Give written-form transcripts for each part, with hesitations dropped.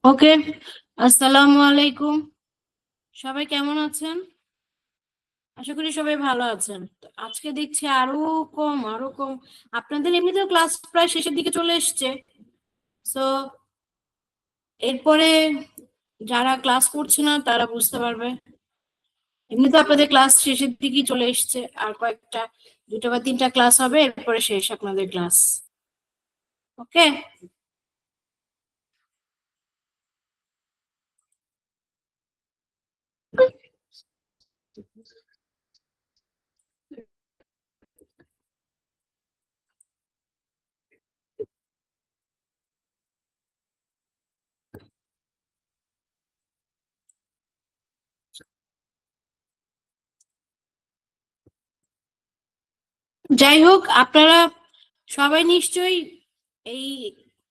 ওকে, আসসালামু আলাইকুম। সবাই কেমন আছেন? আশা করি সবাই ভালো আছেন। আজকে দেখছি আরো কম। আপনাদের এমনিতেও ক্লাস প্রায় শেষের দিকে চলে এসছে। সো এরপরে যারা ক্লাস করছে না তারা বুঝতে পারবে। এমনিতে আপনাদের ক্লাস শেষের দিকেই চলে এসছে, আর কয়েকটা 2টা বা 3টা ক্লাস হবে, এরপরে শেষ আপনাদের ক্লাস। ওকে, যাই হোক, আপনারা সবাই নিশ্চয়ই এই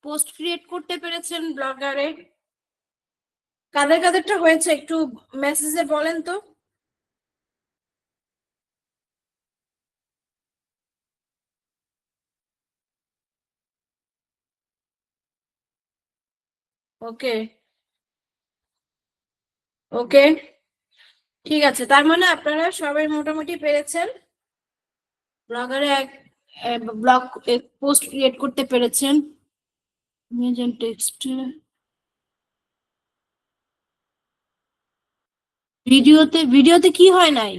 পোস্ট ক্রিয়েট করতে পেরেছেন ব্লগারে। কাদের কাদেরটা হয়েছে একটু মেসেজে বলেন তো। ওকে ওকে, ঠিক আছে, তার মানে আপনারা সবাই মোটামুটি পেরেছেন। ব্লগারে ব্লগ পোস্ট ক্রিয়েট করতে পেরেছেন। টেক্সট ভিডিওতে কি হয় নাই?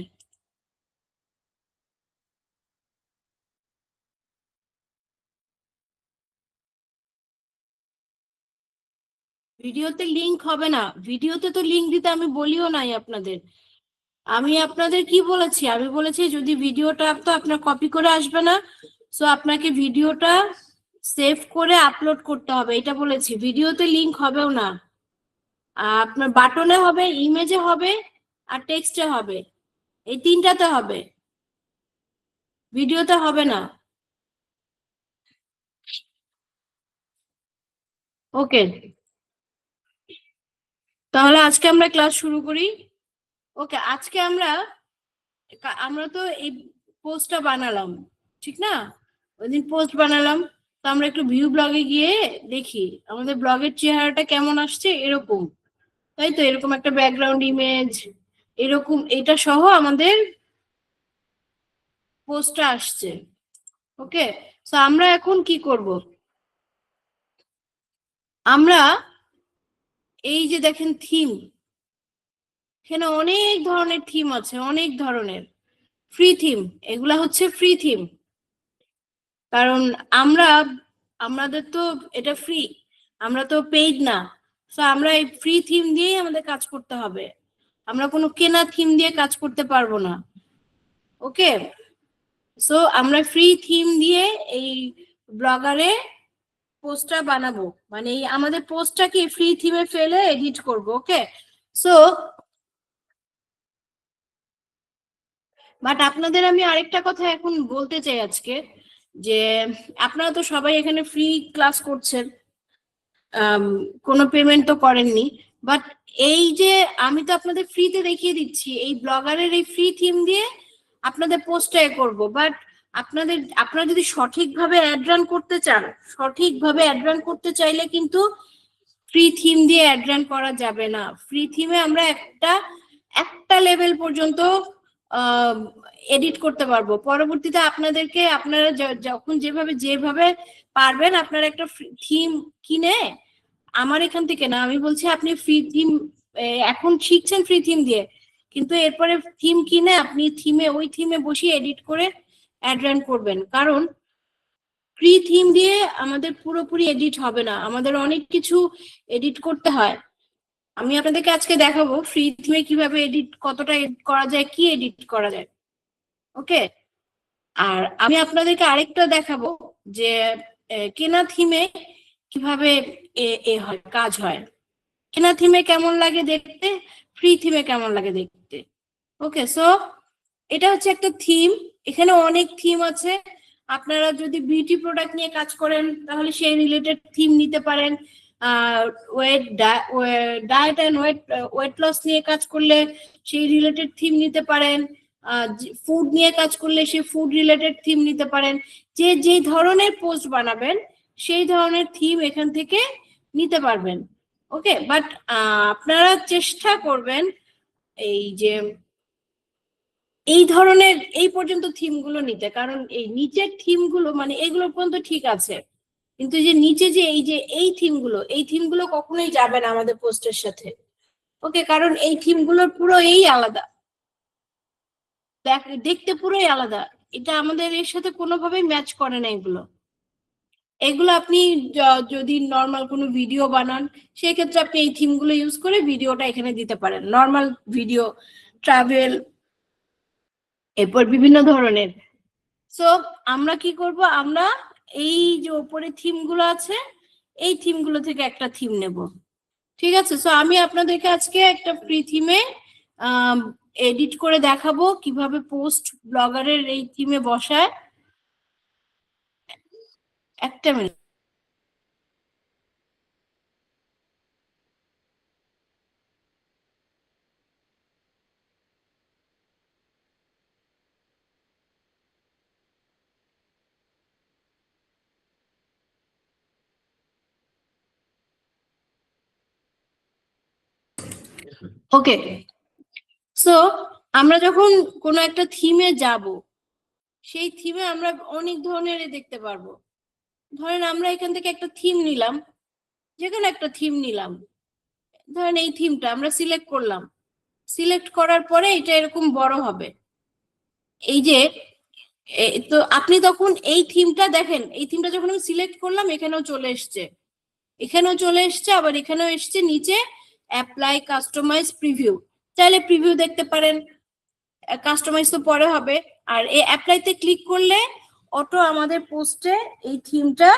ভিডিওতে লিংক হবে না, ভিডিওতে তো লিংক দিতে আমি বলিও নাই আপনাদের। আমি আপনাদের কি বলেছি? আমি বলেছি যদি ভিডিওটা তো আপনার কপি করে আসবে না, সো আপনাকে ভিডিওটা সেভ করে আপলোড করতে হবে, এটা বলেছি। ভিডিওতে লিংক হবেও না, আপনার বাটনে হবে, ইমেজে হবে, আর টেক্সটে হবে, এই 3টাতে হবে, ভিডিওতে হবে না। ওকে, তাহলে আজকে আমরা ক্লাস শুরু করি। ওকে, আজকে আমরা আমরা তো এই পোস্টটা বানালাম, ঠিক না? ওইদিন পোস্ট বানালাম, তো আমরা একটু ভিউ ব্লগে গিয়ে দেখি আমাদের ব্লগের চেহারাটা কেমন আসছে। এরকম, তাই তো, এরকম একটা ব্যাকগ্রাউন্ড ইমেজ, এরকম এটা সহ আমাদের পোস্টটা আসছে। ওকে, তো আমরা এখন কি করব? আমরা এই যে দেখেন থিম, এখানে অনেক ধরনের থিম আছে, অনেক ধরনের ফ্রি থিম। এগুলা হচ্ছে ফ্রি থিম, কারণ আমরা আমাদের তো এটা ফ্রি, আমরা তো পেইড না। তো আমরা এই ফ্রি থিম দিয়েই আমাদের কাজ করতে হবে, আমরা কোনো কেনা থিম দিয়ে কাজ করতে পারবো না। ওকে, সো আমরা ফ্রি থিম দিয়ে এই ব্লগারে পোস্টটা বানাবো, মানে এই আমাদের পোস্টটাকে ফ্রি থিমে ফেলে এডিট করব। ওকে, সো বাট আপনাদের আমি আরেকটা কথা এখন বলতে চাই আজকে, যে আপনারা তো সবাই এখানে ফ্রি ক্লাস করছেন, কোনো পেমেন্ট তো করেননি। বাট এই যে আমি তো আপনাদের ফ্রিতে দেখিয়ে দিচ্ছি, এই ব্লগারের এই ফ্রি থিম দিয়ে আপনাদের পোস্টটা করব। বাট আপনারা যদি সঠিকভাবে অ্যাড রান করতে চান, সঠিকভাবে অ্যাড রান করতে চাইলে কিন্তু ফ্রি থিম দিয়ে অ্যাড রান করা যাবে না। ফ্রি থিমে আমরা একটা একটা লেভেল পর্যন্ত এডিট করতে পারবো, পরবর্তীতে আপনাদেরকে আপনারা যখন যেভাবে পারবেন আপনারা একটা থিম কিনে, আমার এখান থেকে না, আমি বলছি আপনি ফ্রি থিম এখন শিখছেন ফ্রি থিম দিয়ে, কিন্তু এরপরে থিম কিনে আপনি ওই থিমে বসিয়ে এডিট করে অ্যাড রান করবেন। কারণ ফ্রি থিম দিয়ে আমাদের পুরোপুরি এডিট হবে না, আমাদের অনেক কিছু এডিট করতে হয়। আমি আপনাদেরকে আজকে দেখাবো ফ্রি থিমে কিভাবে কতটা এডিট করা যায়, কি এডিট করা যায়। ওকে, আর আমি আপনাদেরকে আরেকটা দেখাবো যে কেনা থিমে কিভাবে হয়, কাজ হয়। কেনা থিমে কেমন লাগে দেখতে, ফ্রি থিমে কেমন লাগে দেখতে। ওকে, সো এটা হচ্ছে একটা থিম, এখানে অনেক থিম আছে। আপনারা যদি বিউটি প্রোডাক্ট নিয়ে কাজ করেন তাহলে সেই রিলেটেড থিম নিতে পারেন। Weight diet and weight loss নিয়ে কাজ করলে সেই রিলেটেড থিম নিতে পারেন। ফুড নিয়ে কাজ করলে সেই ফুড রিলেটেড থিম নিতে পারেন। যে ধরনের পোস্ট বানাবেন সেই ধরনের থিম এখান থেকে নিতে পারবেন। ওকে, বাট আপনারা চেষ্টা করবেন এই যে এই ধরনের এই পর্যন্ত থিম গুলো নিতে, কারণ এই নিচের থিম গুলো মানে এগুলো পর্যন্ত ঠিক আছে, কিন্তু যে নিচে যে এই থিম গুলো কখনোই যাবে না আমাদের পোস্টের সাথে। ওকে, কারণ এই থিম গুলোর পুরো এই আলাদা, দেখতে পুরোই আলাদা, এটা আমাদের এর সাথে কোনোভাবেই ম্যাচ করে না এগুলো। এগুলো আপনি যদি নর্মাল কোনো ভিডিও বানান সেই ক্ষেত্রে আপনি এই থিম গুলো ইউজ করে ভিডিওটা এখানে দিতে পারেন, নর্মাল ভিডিও, ট্রাভেল, এরপর বিভিন্ন ধরনের। সো আমরা কি করব, আমরা এই যে উপরে থিম গুলো আছে এই থিম গুলো থেকে একটা থিম নেব, ঠিক আছে? সো আমি আপনাদেরকে আজকে একটা ফ্রি থিমে এডিট করে দেখাবো কিভাবে পোস্ট ব্লগারের এই থিমে বসায়। একটা মিনিট। ওকে, সো আমরা যখন কোনো একটা থিমে যাব সেই থিমে আমরা অনেক ধরনের দেখতে পারবো। ধরেন আমরা এখান থেকে একটা থিম নিলাম, যেকোনো একটা থিম নিলাম, ধরেন এই থিমটা আমরা সিলেক্ট করলাম, সিলেক্ট করার পরে এটা এরকম বড় হবে। এই যে তো আপনি তখন এই থিমটা দেখেন, এই থিমটা যখন আমি সিলেক্ট করলাম এখানেও চলে এসছে, এখানেও চলে এসছে, আবার এখানেও এসছে নিচে অ্যাপ্লাই কাস্টমাইজ প্রিভিউ, চাইলে প্রিভিউ দেখতে পারেন, কাস্টমাইজ তো পরে হবে। আর এই অ্যাপ্লাইতে ক্লিক করলে অটো আমাদের পোস্টে এই থিমটা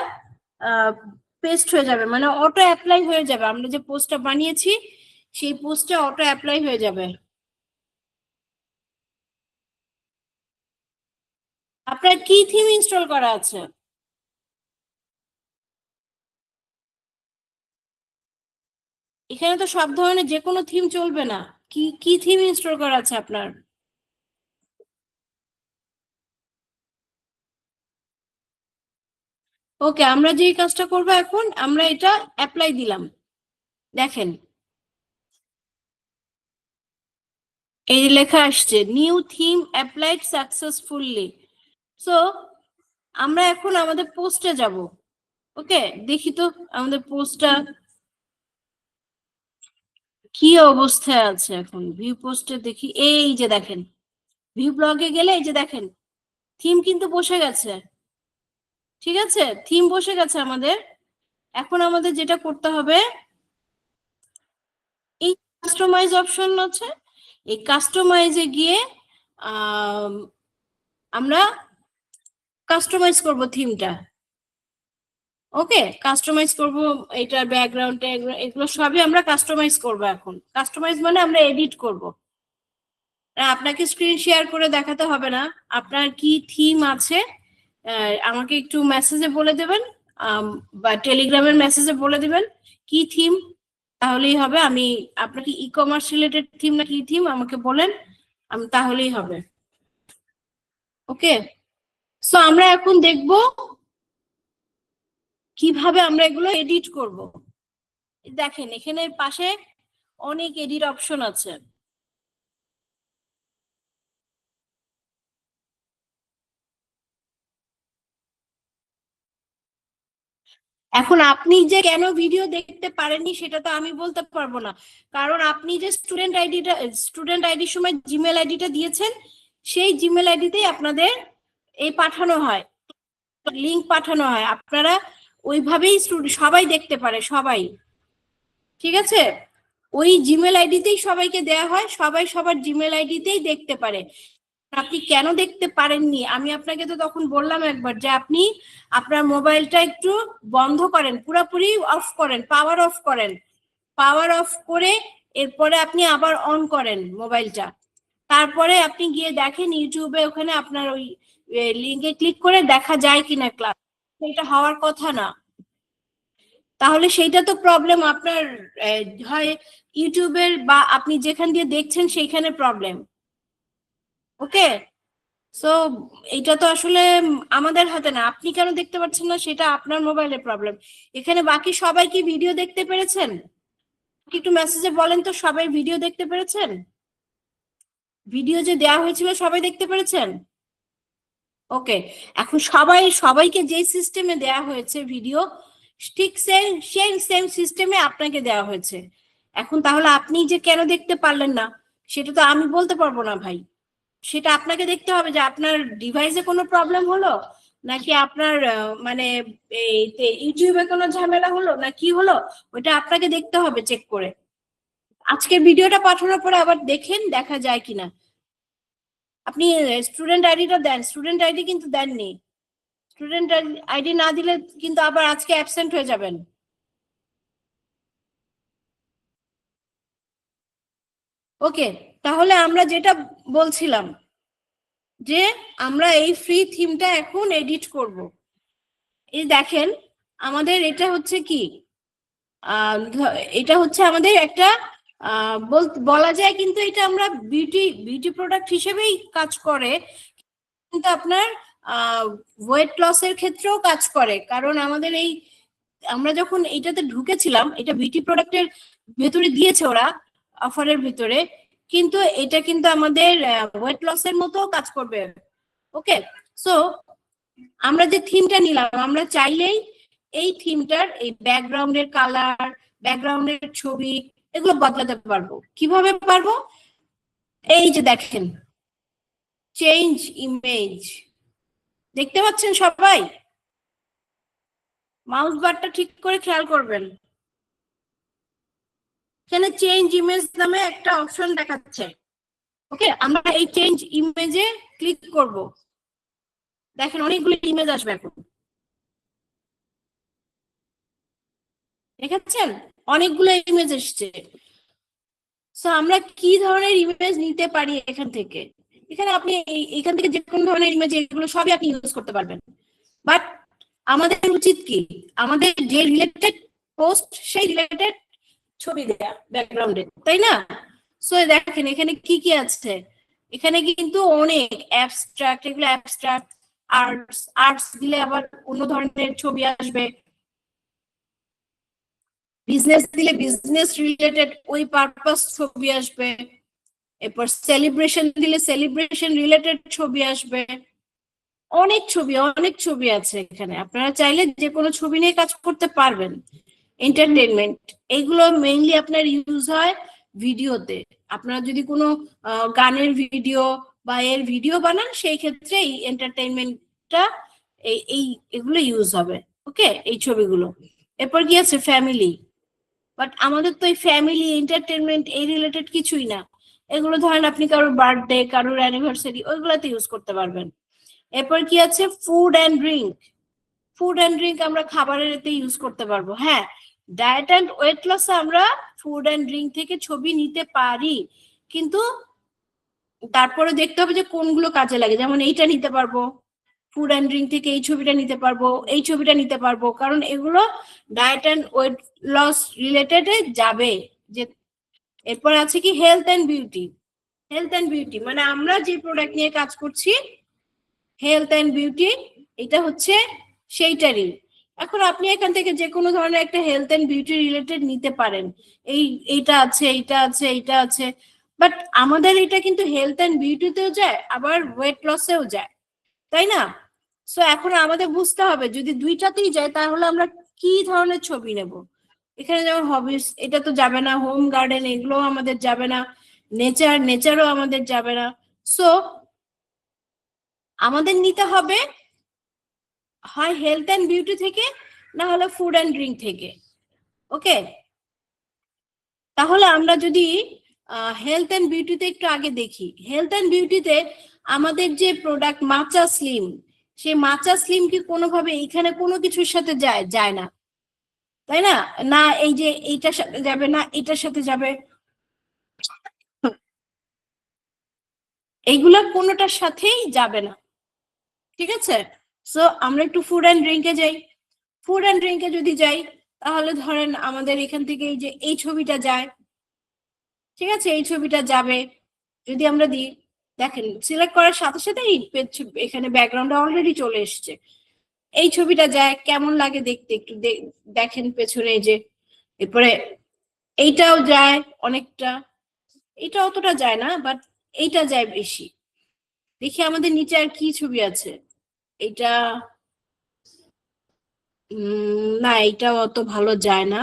পেস্ট হয়ে যাবে, মানে অটো অ্যাপ্লাই হয়ে যাবে, আমরা যে পোস্টটা বানিয়েছি সেই পোস্টে অটো অ্যাপ্লাই হয়ে যাবে। আপনার কি থিম ইনস্টল করা আছে? এখানে তো সব ধরনের যে কোনো থিম চলবে না, কি কি থিম ইনস্টল করা আছে আপনার? ওকে, আমরা যে কাজটা করবো এখন, আমরা এটা অ্যাপ্লাই দিলাম, দেখেন এই লেখা আসছে new theme applied successfully. So আমরা এখন আমাদের পোস্টে যাব। ওকে, দেখি তো আমাদের পোস্টটা কি অবস্থায় আছে এখন। ভিউ পোস্টে দেখি, এই যে দেখেন, ভিউ ব্লগে গেলে এই যে দেখেন থিম কিন্তু বসে গেছে, ঠিক আছে? থিম বসে গেছে আমাদের। এখন আমাদের যেটা করতে হবে, এই কাস্টমাইজ অপশন আছে, এই কাস্টমাইজে গিয়ে আমরা কাস্টমাইজ করব থিমটা। ওকে, কাস্টমাইজ করব, এটার ব্যাকগ্রাউন্ড এগুলো সবই আমরা কাস্টমাইজ করব। এখন কাস্টমাইজ মানে আমরা এডিট করব, আপনাকে স্ক্রিন শেয়ার করে দেখাতে হবে না। আপনার কি থিম আছে আমাকে একটু মেসেজে বলে দেবেন, বা টেলিগ্রামের মেসেজে বলে দিবেন কি থিম, তাহলেই হবে। আমি আপনাকে ই কমার্স রিলেটেড থিম না কি থিম আমাকে বলেন, আমি তাহলেই হবে। ওকে, সো আমরা এখন দেখব কিভাবে আমরা এগুলো এডিট করব। দেখেন এখানে পাশে অনেক এডিট অপশন আছে। এখন আপনি যে কেন ভিডিও দেখতে পারেননি সেটা তো আমি বলতে পারবো না, কারণ আপনি যে স্টুডেন্ট আইডির সময় জিমেল আইডিটা দিয়েছেন সেই জিমেল আইডিতেই আপনাদের এই পাঠানো হয়, লিংক পাঠানো হয়, আপনারা ওইভাবেই সবাই দেখতে পারে, সবাই, ঠিক আছে? ওই জিমেল আইডিতেই সবাইকে দেয়া হয়, সবাই সবার জিমেল আইডিতেই দেখতে পারে। আপনি কেন দেখতে পারেননি আমি আপনাকে তো তখন বললাম একবার, যে আপনি আপনার মোবাইলটা একটু বন্ধ করেন, পুরোপুরি অফ করেন, পাওয়ার অফ করেন, পাওয়ার অফ করে এরপরে আপনি আবার অন করেন মোবাইলটা, তারপরে আপনি গিয়ে দেখেন ইউটিউবে, ওখানে আপনার ওই লিঙ্কে ক্লিক করে দেখা যায় কিনা ক্লাস, এটা হওয়ার কথা না। তাহলে সেইটা তো প্রবলেম আপনার, হয় ইউটিউবের বা আপনি যেখান দিয়ে দেখছেন সেইখানে প্রবলেম। ওকে, সো এটা তো আসলে আমাদের হাতে না, আপনি কেন দেখতে পাচ্ছেন না সেটা আপনার মোবাইলের প্রবলেম। এখানে বাকি সবাই কি ভিডিও দেখতে পেরেছেন? একটু মেসেজে বলেন তো সবাই ভিডিও দেখতে পেরেছেন? ভিডিও যে দেওয়া হয়েছিল সবাই দেখতে পেরেছেন? ওকে, এখন সবাইকে যে সিস্টেমে দেয়া হয়েছে ভিডিও, ঠিক সেম সিস্টেমে আপনাকে দেওয়া হয়েছে। এখন তাহলে আপনি যে কেন দেখতে পারলেন না সেটা তো আমি বলতে পারবো না ভাই। সেটা আপনাকে দেখতে হবে যে আপনার ডিভাইসে কোনো প্রবলেম হলো, নাকি আপনার মানে ইউটিউবে কোনো ঝামেলা হলো, না কি হলো, ওইটা আপনাকে দেখতে হবে চেক করে। আজকের ভিডিওটা পাঠানোর পরে আবার দেখেন দেখা যায় কিনা। আপনি স্টুডেন্ট আইডিটা দেন, স্টুডেন্ট আইডি কিন্তু দেননি। স্টুডেন্ট আইডি না দিলে কিন্তু আবার আজকে অ্যাবসেন্ট হয়ে যাবেন। ওকে, তাহলে আমরা যেটা বলছিলাম যে আমরা এই ফ্রি থিমটা এখন এডিট করব। এই দেখেন আমাদের এটা হচ্ছে কি, এটা হচ্ছে আমাদের একটা বলা যায় কিন্তু এটা আমরা বিউটি প্রোডাক্ট হিসেবেই কাজ করে, কিন্তু আপনার ওয়েট লসের ক্ষেত্রেও কাজ করে। কারণ আমাদের এই আমরা যখন এটাতে ঢুকেছিলাম, এটা বিউটি প্রোডাক্টের ভেতরে দিয়েছে ওরা অফারের ভিতরে, কিন্তু এটা কিন্তু আমাদের ওয়েট লসের মতো কাজ করবে। ওকে, সো আমরা যে থিমটা নিলাম, আমরা চাইলেই এই থিমটার এই ব্যাকগ্রাউন্ডের কালার, ব্যাকগ্রাউন্ডের ছবি এগুলো বদলাতে পারবো। কিভাবে পারবো? এই যে দেখেন, চেঞ্জ ইমেজ, দেখতে পাচ্ছেন সবাই? মাউস বারটা ঠিক করে খেয়াল করবেন। এখানে চেঞ্জ ইমেজ নামে একটা অপশন দেখাচ্ছে। ওকে, আমরা এই চেঞ্জ ইমেজে ক্লিক করব। দেখেন অনেকগুলো ইমেজ আসবে এখন, দেখাচ্ছেন অনেকগুলো ইমেজ এসছে। সো আমরা কি ধরনের ইমেজ নিতে পারি এখান থেকে? এখানে আপনি এখান থেকে যে কোনো ধরনের ইমেজ, এগুলো সবই আপনি ইউজ করতে পারবেন। বাট আমাদের উচিত কি, আমাদের যে রিলেটেড পোস্ট সেই রিলেটেড ছবি দেয়া ব্যাকগ্রাউন্ডে, তাই না? সো দেখেন এখানে কি কি আছে। এখানে কিন্তু অনেক অ্যাবস্ট্রাক্ট, এগুলো অ্যাবস্ট্রাক্ট। আর্টস দিলে আবার অন্য ধরনের ছবি আসবে। বিজনেস দিলে বিজনেস রিলেটেড ওই পারপাস ছবি আসবে। এরপর সেলিব্রেশন দিলে সেলিব্রেশন রিলেটেড ছবি আসবে। অনেক ছবি আছে এখানে, আপনারা চাইলে যে কোনো ছবি নিয়ে কাজ করতে পারবেন। এন্টারটেনমেন্ট, এইগুলো মেইনলি আপনার ইউজ হয় ভিডিওতে। আপনারা যদি কোনো গানের ভিডিও বা এর ভিডিও বানান, সেই ক্ষেত্রে এই এন্টারটেনমেন্টটা এই এগুলো ইউজ হবে। ওকে, এই ছবিগুলো। এরপর কি আছে? ফ্যামিলি। বাট আমাদের তো এই ফ্যামিলি এন্টারটেনমেন্ট এই রিলেটেড কিছুই না। এগুলো ধরেন আপনি কারোর বার্থডে, কারোর অ্যানিভার্সারি, ওইগুলোতে ইউজ করতে পারবেন। এরপর কি আছে? Food and drink. Food and drink আমরা খাবারের এতে ইউজ করতে পারবো। হ্যাঁ, ডায়েট অ্যান্ড ওয়েট লসে আমরা ফুড অ্যান্ড ড্রিঙ্ক থেকে ছবি নিতে পারি, কিন্তু তারপরে দেখতে হবে যে কোনগুলো কাজে লাগে। যেমন এইটা নিতে পারবো, ফুড অ্যান্ড ড্রিঙ্ক থেকে এই ছবিটা নিতে পারবো, এই ছবিটা নিতে পারবো, কারণ এগুলো diet and weight loss related যাবে। যে এরপর আছে কি? Health and beauty. Health and beauty মানে আমরা যে প্রোডাক্ট নিয়ে কাজ করছি, হেলথ অ্যান্ড বিউটি, এটা হচ্ছে সেইটারই। এখন আপনি এখান থেকে যে কোনো ধরনের একটা হেলথ অ্যান্ড বিউটি রিলেটেড নিতে পারেন। এইটা আছে, এইটা আছে, এইটা আছে। বাট আমাদের এটা কিন্তু হেলথ অ্যান্ড বিউটিতেও যায়, আবার ওয়েট লসেও যায়, তাই না? সো এখন আমাদের বুঝতে হবে যদি দুইটাতেই যায় তাহলে আমরা কি ধরনের ছবি নেব। এখানে যেমন হবিস, এটা তো যাবে না। হোম গার্ডেন, এগুলো আমাদের যাবে না। নেচারও আমাদের যাবে না। সো আমাদের নিতে হবে হয় হেলথ অ্যান্ড বিউটি থেকে, না হলে ফুড অ্যান্ড ড্রিঙ্ক থেকে। ওকে, তাহলে আমরা যদি হেলথ অ্যান্ড বিউটিতে একটু আগে দেখি। হেলথ অ্যান্ড বিউটিতে আমাদের যে প্রোডাক্ট মাচা স্লিম, সেই মাচা স্লিম কি কোনোভাবে এখানে কোনো কিছুর সাথে যায় না, তাই না? না এই যে এইটার সাথে যাবে, না এটার সাথে যাবে, এইগুলা কোনোটার সাথেই যাবে না। ঠিক আছে, সো আমরা একটু ফুড অ্যান্ড ড্রিঙ্কে যাই। ফুড অ্যান্ড ড্রিঙ্কে যদি যাই, তাহলে ধরেন আমাদের এখান থেকে এই যে এই ছবিটা যায়, ঠিক আছে, এই ছবিটা যাবে। যদি আমরা দিই, দেখেন সিলেক্ট করার সাথে সাথে এখানে ব্যাকগ্রাউন্ডে অলরেডি চলে এসছে। এই ছবিটা যায়, কেমন লাগে দেখতে একটু দেখেন পেছনে যে। এরপরে এইটাও যায় অনেকটা, এটা অতটা যায় না, বাট এইটা যায় বেশি। দেখি আমাদের নিচে আর কি ছবি আছে। এটা না, এটা অত ভালো যায় না।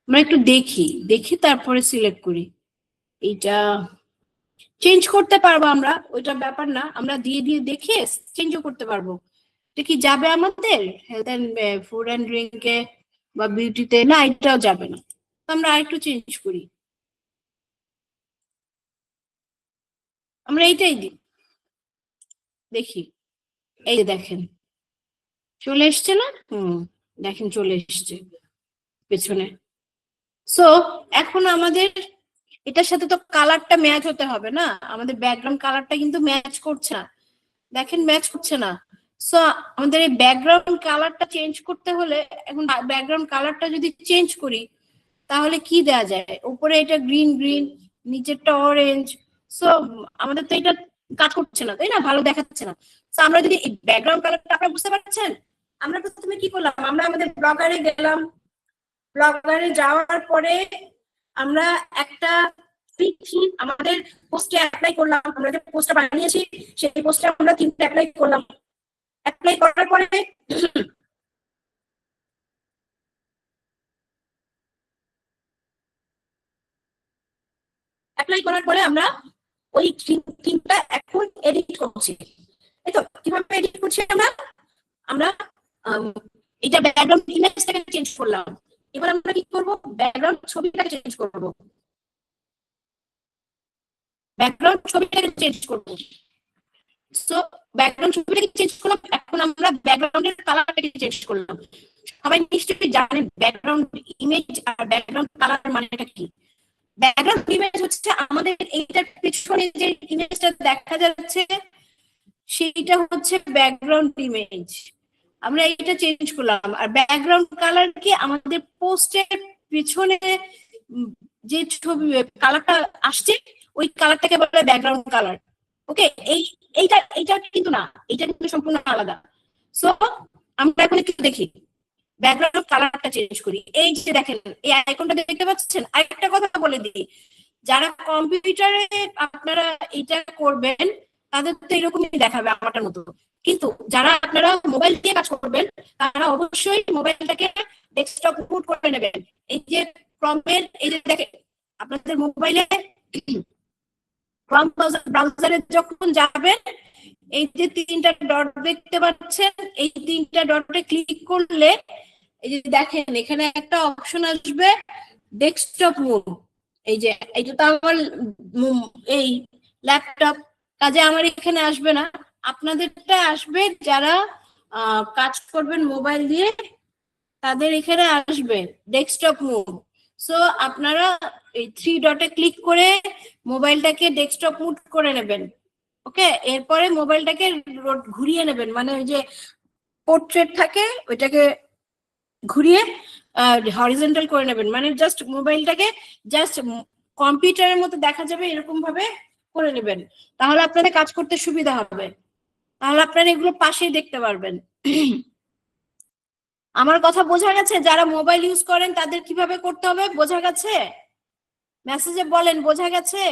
আমরা একটু দেখি দেখি তারপরে সিলেক্ট করি। এইটা চেঞ্জ করতে পারবো আমরা, ওইটা ব্যাপার না, আমরা দিয়ে দিয়ে দেখে চেঞ্জও করতে পারবো। এটা কি যাবে আমাদের হেলথ অ্যান্ড ফুড অ্যান্ড ড্রিঙ্কে বা বিউটিতে? না, এটাও যাবে না। আমরা আরেকটু চেঞ্জ করি, আমরা এইটাই দিই, দেখি। এই যে দেখেন চলে এসছে না? দেখেন চলে এসছে পেছনে। সো এখন আমাদের এটার সাথে তো কালারটা ম্যাচ হতে হবে না, আমাদের ব্যাকগ্রাউন্ড কালারটা কিন্তু ম্যাচ করছে না, দেখেন ম্যাচ করছে না। সো আমাদের এই ব্যাকগ্রাউন্ড কালারটা চেঞ্জ করতে হলে, এখন ব্যাকগ্রাউন্ড কালারটা যদি চেঞ্জ করি তাহলে কি দেয়া যায়? উপরে এটা গ্রিন গ্রিন, নিচেরটা অরেঞ্জ। সো আমাদের তো এটা কাজ করছে না, তাই না? ভালো দেখাচ্ছে না। সো আমরা যদি এই ব্যাকগ্রাউন্ড কালারটা, আপনারা বুঝতে পারছেন, আমরা প্রথমে কি করলাম, আমরা আমাদের ব্লগারে গেলাম, ব্লগারে যাওয়ার পরে আমরা একটা থিম আমাদের পোস্টে অ্যাপ্লাই করলাম, আমরা যে পোস্টটা বানিয়েছি সেই পোস্টে আমরা থিমটা অ্যাপ্লাই করলাম। অ্যাপ্লাই করার পরে আমরা ওই থিমটা এখন এডিট করছি। এই তো কিভাবে এডিট করছি আমরা, আমরা এটা ব্যাকগ্রাউন্ড ইমেজটাকে চেঞ্জ করলাম। এবার আমরা কি করব, ব্যাকগ্রাউন্ড ছবিটাকে চেঞ্জ করব, ব্যাকগ্রাউন্ড ছবিটাকে চেঞ্জ করব। সো ব্যাকগ্রাউন্ড ছবিটাকে চেঞ্জ করলাম, এখন আমরা ব্যাকগ্রাউন্ডের কালারটাকে চেঞ্জ করলাম। সবাই নিশ্চয়ই জানেন ব্যাকগ্রাউন্ড ইমেজ আর ব্যাকগ্রাউন্ড কালার মানেটা কি। ব্যাকগ্রাউন্ড ইমেজ হচ্ছে আমাদের এইটার পিছনে যে ইমেজটা দেখা যাচ্ছে সেইটা হচ্ছে ব্যাকগ্রাউন্ড ইমেজ, আমরা এটা চেঞ্জ করলাম। আর ব্যাকগ্রাউন্ড কালার কি, আমাদের পোস্টের পিছনে যে ছবি কালারটা আসছে ওই কালারটাকে বলে ব্যাকগ্রাউন্ড কালার। ওকে, এইটা এইটা কিন্তু না, এটা কিন্তু সম্পূর্ণ আলাদা। সো আমরা এখন একটু দেখি ব্যাকগ্রাউন্ড কালারটা চেঞ্জ করি। এই যে দেখেন এই আইকনটা দেখতে পাচ্ছেন। আরেকটা কথা বলে দিই, যারা কম্পিউটারে আপনারা এটা করবেন তাদের তো এরকমই দেখাবে আমারটার মতো, কিন্তু যারা আপনারা মোবাইল দিয়ে কাজ করবেন তারা অবশ্যই মোবাইলটাকে ডেস্কটপ মুড করে নেবেন। এই যে ক্রমের, এই যে দেখেন আপনাদের মোবাইলে ক্রম ব্রাউজারে যখন যাবেন, এই যে তিনটা ডট দেখতে পাচ্ছেন, এই তিনটা ডটে ক্লিক করলে এই যে দেখেন এখানে একটা অপশন আসবে ডেস্কটপ মোড। এই যে এইটা তো আমার এই ল্যাপটপ, কাজে আমার এখানে আসবে না, আপনাদেরটা আসবে। যারা কাজ করবেন মোবাইল দিয়ে তাদের এখানে আসবে ডেস্কটপ মোড। সো আপনারা এই থ্রি ডটে ক্লিক করে মোবাইলটাকে ডেস্কটপ মোড করে নেবেন। ওকে, এরপরে মোবাইলটাকে ঘুরিয়ে নেবেন, মানে ওই যে পোর্ট্রেট থাকে ওইটাকে ঘুরিয়ে হরিজন্টাল করে নেবেন, মানে জাস্ট মোবাইলটাকে জাস্ট কম্পিউটারের মতো দেখা যাবে এরকম ভাবে করে নেবেন। তাহলে আপনাদের কাজ করতে সুবিধা হবে, তাহলে আপনারা এগুলো পাশেই দেখতে পারবেন। আমার কথা বোঝা গেছে? যারা মোবাইল ইউজ করেন তাদের কিভাবে করতে হবে বোঝা গেছে? মেসেজে বলেন বোঝা গেছে?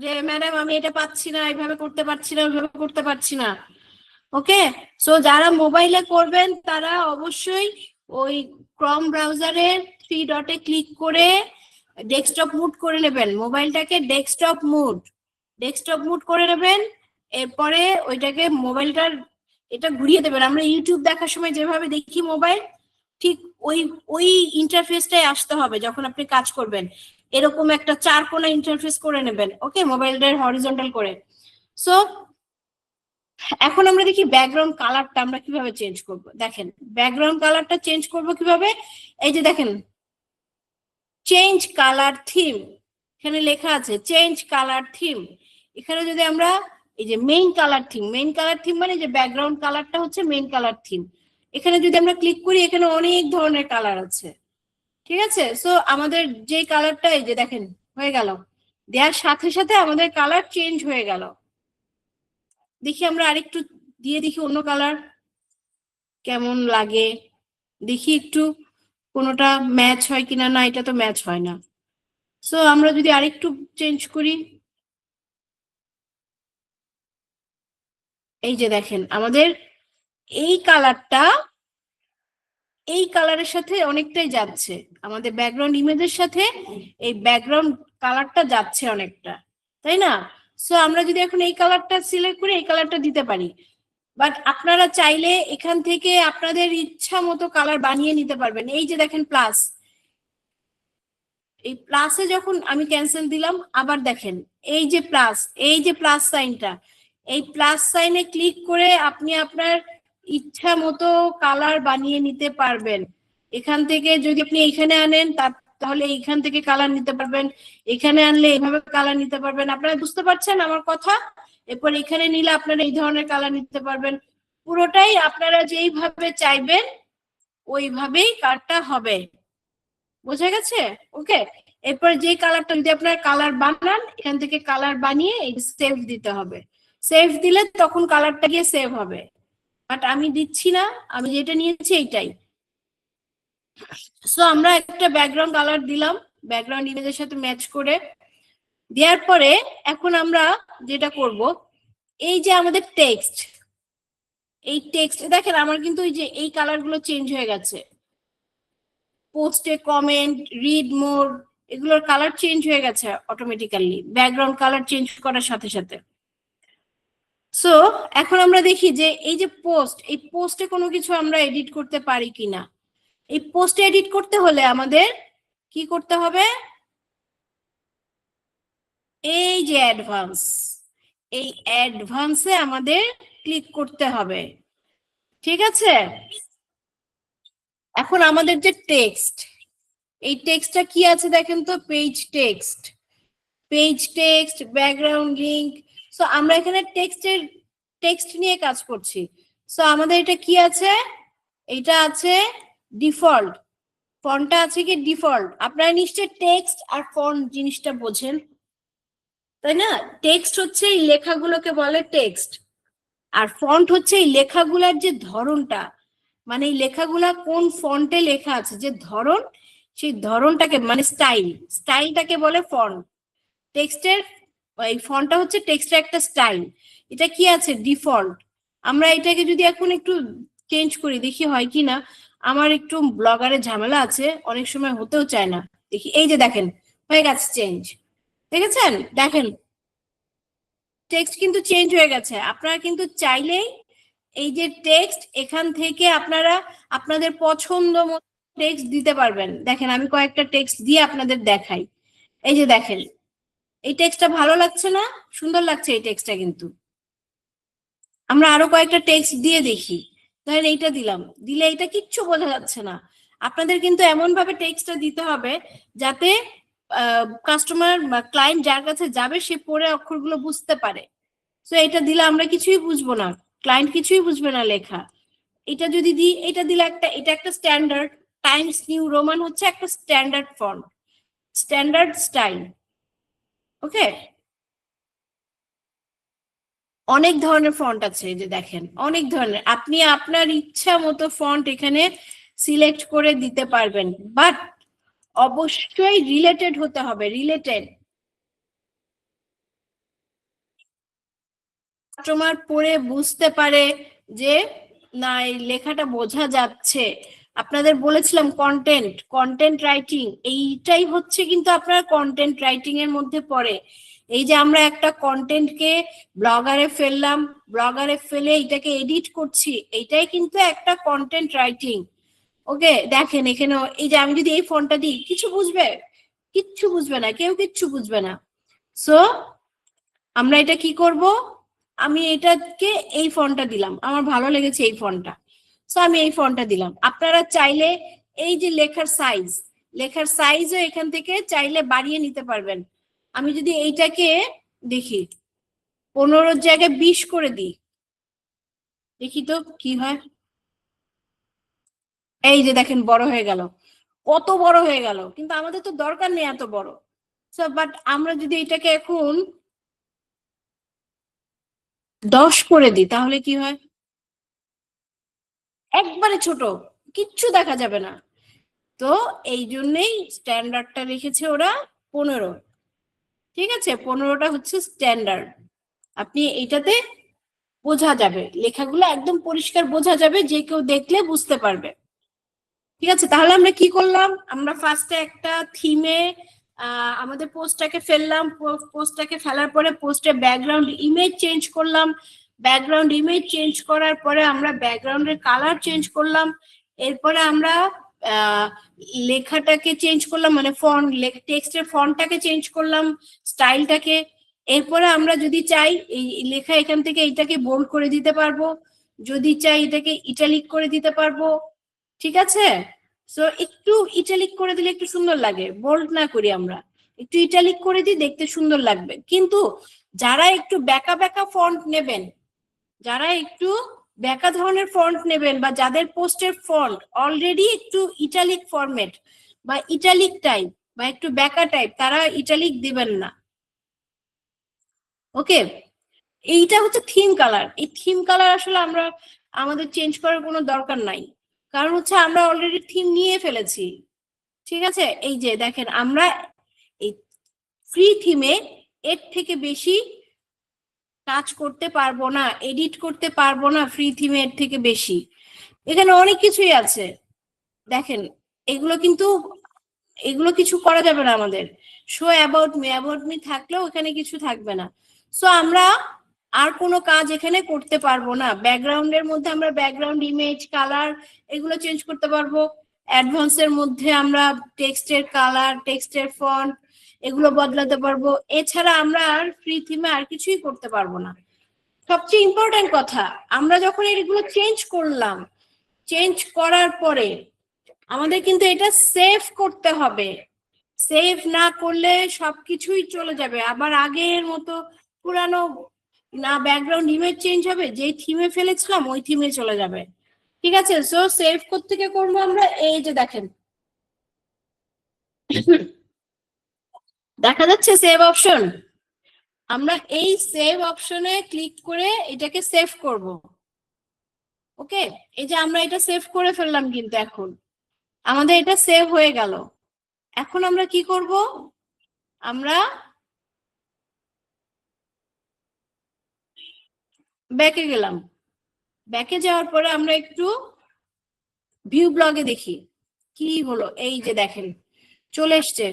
যে ম্যাডাম আমি এটা পাচ্ছি না, এইভাবে করতে পারছি না, ওইভাবে করতে পারছি না। ওকে, সো যারা মোবাইলে করবেন তারা অবশ্যই ওই ক্রম ব্রাউজারের থ্রি ডটে ক্লিক করে ডেস্কটপ মুড করে নেবেন, মোবাইলটাকে ডেস্কটপ মুড করে নেবেন। এরপরে ওইটাকে মোবাইলটার এটা ঘুরিয়ে দেবেন। আমরা ইউটিউব দেখার সময় যেভাবে দেখি মোবাইল, ঠিক ওই ওই ইন্টারফেসটাই আসতে হবে যখন আপনি কাজ করবেন। এরকম একটা চার কোণা ইন্টারফেস করে নেবেন, ওকে, মোবাইলটার হরিজন্টাল করে। সো এখন আমরা দেখি ব্যাকগ্রাউন্ড কালারটা আমরা কিভাবে চেঞ্জ করব। দেখেন ব্যাকগ্রাউন্ড কালারটা চেঞ্জ করব কিভাবে, এই যে দেখেন চেঞ্জ কালার থিম, এখানে লেখা আছে চেঞ্জ কালার থিম। এখানে যদি আমরা এই যে মেইন কালার থিম মানে যে ব্যাকগ্রাউন্ড কালারটা হচ্ছে মেইন কালার থিম, এখানে যদি আমরা ক্লিক করি এখানে অনেক ধরনের কালার আছে। ঠিক আছে, সো আমাদের যে কালারটা এই যে দেখেন হয়ে গেল, দেওয়ার সাথে সাথে আমাদের কালার চেঞ্জ হয়ে গেল। দেখি আমরা আরেকটু দিয়ে দেখি অন্য কালার কেমন লাগে, দেখি একটু কোনোটা ম্যাচ হয় কিনা। না, এটা তো ম্যাচ হয় না। সো আমরা যদি আরেকটু চেঞ্জ করি, এই যে দেখেন আমাদের এই কালারটা এই কালারের সাথে অনেকটাই যাচ্ছে, আমাদের ব্যাকগ্রাউন্ড ইমেজের সাথে এই ব্যাকগ্রাউন্ড কালারটা যাচ্ছে অনেকটা, তাই না? সো আমরা যদি এখন এই কালারটা সিলেক্ট করে এই কালারটা দিতে পারি, বাট আপনারা চাইলে এখান থেকে আপনাদের ইচ্ছা মতো কালার বানিয়ে নিতে পারবেন। এই যে দেখেন প্লাস, এই প্লাসে যখন আমি ক্যান্সেল দিলাম, আবার দেখেন এই যে প্লাস, এই যে প্লাস সাইনটা, এই প্লাস সাইনে ক্লিক করে আপনি আপনার ইচ্ছা মতো কালার বানিয়ে নিতে পারবেন। এখান থেকে যদি আপনি এখানে আনেন তাহলে এইখান থেকে কালার নিতে পারবেন, এখানে আনলে এইভাবে কালার নিতে পারবেন। আপনারা বুঝতে পারছেন আমার কথা? এরপর এখানে নিলে আপনারা এই ধরনের কালার নিতে পারবেন। পুরোটাই আপনারা যেইভাবে চাইবেন ওইভাবেই কালারটা হবে। বোঝা গেছে? ওকে। এরপর যে কালারটা যদি আপনার কালার বানান, এখান থেকে কালার বানিয়ে সেভ দিতে হবে। সেভ দিলে তখন কালারটা গিয়ে সেভ হবে, বাট আমি দিচ্ছি না, আমি যেটা নিয়েছি এইটাই। সো আমরা একটা ব্যাকগ্রাউন্ড কালার দিলাম ব্যাকগ্রাউন্ড ইমেজের সাথে ম্যাচ করে। দেওয়ার পরে এখন আমরা যেটা করব, এই যে আমাদের টেক্সট, এই টেক্সট দেখেন আমার কিন্তু এই যে এই কালারগুলো চেঞ্জ হয়ে গেছে। পোস্টে কমেন্ট, রিড মোর, এগুলোর কালার চেঞ্জ হয়ে গেছে অটোমেটিক্যালি ব্যাকগ্রাউন্ড কালার চেঞ্জ করার সাথে সাথে। সো এখন আমরা দেখি যে এই যে পোস্ট, এই পোস্টে কোনো কিছু আমরা এডিট করতে পারি কিনা। এই পোস্টে এডিট করতে হলে আমাদের কি করতে হবে, এই যে অ্যাডভান্স, এই অ্যাডভান্সে আমাদের ক্লিক করতে হবে। ঠিক আছে? এখন আমাদের যে টেক্সট, এই টেক্সটটা কি আছে দেখেন তো, page text, page text, background link. So আমরা এখানে টেক্সট নিয়ে কাজ করছি। সো আমাদের এটা কি আছে, এটা আছে ডিফল্ট, ফন্টটা আছে কি ডিফল্ট। আপনারা নিশ্চয়ই টেক্সট আর ফন্ট জিনিসটা বোঝেন, তাই না? টেক্সট হচ্ছে এই লেখাগুলোকে বলে টেক্সট, আর ফন্ট হচ্ছে এই লেখাগুলার যে ধরনটা, মানে এই লেখাগুলা কোন ফন্টে লেখা আছে যে ধরন, সেই ধরনটাকে মানে স্টাইলটাকে বলে ফন্ট। টেক্সটের এই ফন্টটা হচ্ছে টেক্সটের একটা স্টাইল। এটা কি আছে ডিফল্ট। আমরা এটাকে যদি এখন একটু চেঞ্জ করি দেখি হয় কি না। আমার একটু ব্লগারে ঝামেলা আছে, অনেক সময় হতেও চায় না। দেখি এই যে দেখেন হয়ে গেছে চেঞ্জ, দেখেছেন? দেখেন টেক্সট কিন্তু চেঞ্জ হয়ে গেছে। আপনারা কিন্তু চাইলেই এই যে টেক্সট এখান থেকে আপনারা আপনাদের পছন্দ মতো টেক্সট দিতে পারবেন। দেখেন আমি কয়েকটা টেক্সট দিয়ে আপনাদের দেখাই। এই যে দেখেন এই টেক্সটটা ভালো লাগছে না? সুন্দর লাগছে এই টেক্সটটা কিন্তু। আমরা আরো কয়েকটা টেক্সট দিয়ে দেখি। ধরেন এইটা দিলাম, দিলে এটা কিচ্ছু বোঝা যাচ্ছে না। আপনাদের কিন্তু এমন ভাবে টেক্সটটা দিতে হবে যাতে কাস্টমার বা ক্লায়েন্ট যার কাছে যাবে সে পড়ে অক্ষরগুলো বুঝতে পারে। তো এটা দিলে আমরা কিছুই বুঝবো না, ক্লায়েন্ট কিছুই বুঝবে না লেখা। এটা যদি দিই, এটা দিলে এটা একটা স্ট্যান্ডার্ড টাইমস নিউ রোমান হচ্ছে একটা স্ট্যান্ডার্ড ফন্ট, স্ট্যান্ডার্ড স্টাইল। ওকে। অনেক ধরনের ফন্ট আছে, এই যে দেখেন অনেক ধরনের, আপনি আপনার ইচ্ছা মতো ফন্ট এখানে সিলেক্ট করে দিতে পারবেন, বাট অবশ্যই রিলেটেড হতে হবে, রিলেটেড। কাস্টমার পড়ে বুঝতে পারে যে না এই লেখাটা বোঝা যাচ্ছে। আপনাদের বলেছিলাম কন্টেন্ট, কন্টেন্ট রাইটিং, এইটাই হচ্ছে কিন্তু আপনার কন্টেন্ট রাইটিং এর মধ্যে পড়ে। এই যে আমরা একটা কন্টেন্টকে ব্লগারে ফেললাম, ব্লগারে ফেলে এটাকে এডিট করছি, এইটাই কিন্তু একটা কন্টেন্ট রাইটিং। ওকে। দেখেন এখানে এই যে আমি যদি এই ফন্টটা দিই, কিছু বুঝবে? কিচ্ছু বুঝবে না, কেউ কিচ্ছু বুঝবে না। সো আমরা এটা কি করব, আমি এটাকে এই ফন্টটা দিলাম, আমার ভালো লেগেছে এই ফন্টটা, সো আমি এই ফন্টটা দিলাম। আপনারা চাইলে এই যে লেখার সাইজও এখান থেকে চাইলে বাড়িয়ে নিতে পারবেন। আমি যদি এইটাকে দেখি 15 জায়গায় 20 করে দিই, দেখি তো কি হয়। এই যে দেখেন বড় হয়ে গেল, কত বড় হয়ে গেল, কিন্তু আমাদের তো দরকার নেই এত বড়। সো বাট আমরা যদি এটাকে এখন 10 করে দিই তাহলে কি হয়? একবারে ছোট, কিচ্ছু দেখা যাবে না। তো এই জন্যেই স্ট্যান্ডার্ডটা রেখেছে ওরা 15। ঠিক আছে, 15টা হচ্ছে স্ট্যান্ডার্ড। আপনি এইটাতে বোঝা যাবে, লেখাগুলো একদম পরিষ্কার বোঝা যাবে, যে কেউ দেখলে বুঝতে পারবে। ঠিক আছে, তাহলে আমরা কি করলাম? আমরা ফার্স্টে একটা থিমে আমাদের পোস্টটাকে ফেললাম। পোস্টটাকে ফেলার পরে পোস্টের ব্যাকগ্রাউন্ড ইমেজ চেঞ্জ করলাম। ব্যাকগ্রাউন্ড ইমেজ চেঞ্জ করার পরে আমরা ব্যাকগ্রাউন্ডের কালার চেঞ্জ করলাম। এরপরে আমরা লেখাটাকে চেঞ্জ করলাম, মানে ফন্ট, টেক্সটের ফন্টটাকে চেঞ্জ করলাম, স্টাইলটাকে। এরপরে আমরা যদি চাই এই লেখা এখান থেকে এইটাকে বোল্ড করে দিতে পারবো, যদি চাই এটাকে ইটালিক করে দিতে পারবো। ঠিক আছে, সো একটু ইটালিক করে দিলে একটু সুন্দর লাগে, বোল্ড না করি আমরা, একটু ইটালিক করে দিই, দেখতে সুন্দর লাগবে। কিন্তু যারা একটু ব্যাকা ব্যাকা ফন্ট নেবেন, যারা একটু ব্যাকা ধরনের ফন্ট নেবেন, বা যাদের পোস্টের ফন্ট অলরেডি একটু ইটালিক ফরম্যাট বা ইটালিক টাইপ বা একটু ব্যাকা টাইপ, তারা ইটালিক দিবেন না। ওকে, এইটা হচ্ছে থিম কালার। এই থিম কালার আসলে আমরা আমাদের চেঞ্জ করার কোনো দরকার নাই, কারণ হচ্ছে আমরা অলরেডি থিম নিয়ে ফেলেছি। ঠিক আছে, এই যে দেখেন, আমরা এই ফ্রি থিমে এর থেকে বেশি কাজ করতে পারবো না, এডিট করতে পারবো না ফ্রি থিমে এর থেকে বেশি। এখানে অনেক কিছুই আছে দেখেন, এগুলো কিন্তু এগুলো কিছু করা যাবে না আমাদের। শো অ্যাবাউট মি থাকলেও এখানে কিছু থাকবে না। সো আমরা আর কোনো কাজ এখানে করতে পারবো না। ব্যাকগ্রাউন্ডের মধ্যে আমরা ব্যাকগ্রাউন্ড ইমেজ কালার এগুলো চেঞ্জ করতে পারবো। অ্যাডভান্সের মধ্যে আমরা টেক্সটের কালার, টেক্সটের ফন্ট এগুলো বদলাতে পারবো। এছাড়া আমরা আর ফ্রি থিমে আর কিছুই করতে পারবো না। সবচেয়ে ইম্পর্টেন্ট কথা, আমরা যখন এগুলো চেঞ্জ করলাম, চেঞ্জ করার পরে আমাদের কিন্তু এটা সেভ করতে হবে। সেভ না করলে সবকিছুই চলে যাবে আবার আগের মতো পুরানো। না ব্যাকগ্রাউন্ড ইমেজ চেঞ্জ হবে, যেই থিমে ফেলেছিলাম ওই থিমে চলে যাবে। ঠিক আছে, সো সেভ কোত্থেকে করবো আমরা? এই যে দেখেন, দেখা যাচ্ছে সেভ অপশন। আমরা এই সেভ অপশনে ক্লিক করে এটাকে সেভ করব। ওকে, এই যে আমরা এটা সেভ করে ফেললাম, কিন্তু এখন আমাদের এটা সেভ হয়ে গেল। এখন আমরা কি করব? আমরা ব্যাকে গেলাম। ব্যাকে যাওয়ার পরে আমরা একটু ভিউ ব্লগে দেখি কি হলো। এই যে দেখেন চলে এসছে,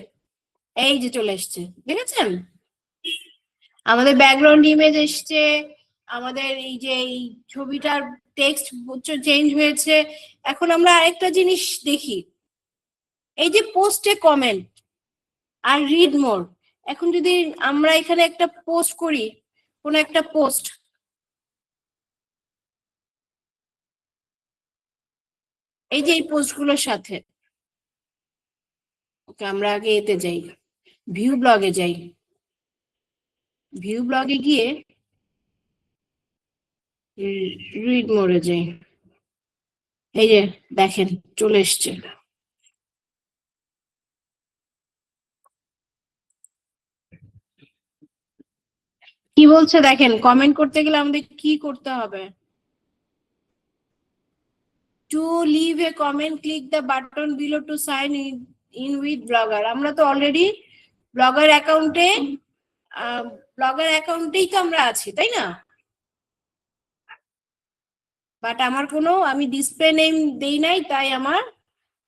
এই যে চলে এসছে, দেখেছেন? আমাদের ব্যাকগ্রাউন্ড ইমেজ এসছে, আমাদের এই যে এই ছবিটার টেক্সট চেঞ্জ হয়েছে। এখন আমরা আরেকটা জিনিস দেখি, এই যে পোস্টে কমেন্ট আর রিড মোর। এখন যদি আমরা এখানে একটা পোস্ট করি, কোন একটা পোস্ট, এই যে এই পোস্টগুলোর সাথে, ওকে আমরা আগে এতে যাই, ভিউ ব্লগে যাই। ভিউ ব্লগে গিয়ে রিড মোরে যাই। এই যে দেখেন চলে এসছে। কি বলছে দেখেন, কমেন্ট করতে গেলে আমাদের কি করতে হবে? To leave a comment click the button below to sign in with Blogger. আমরা তো অলরেডি ব্লগার অ্যাকাউন্টেই তো আমরা আছি, তাই না? বাট আমার কোনো, আমি ডিসপ্লে নেম দেই নাই, তাই আমার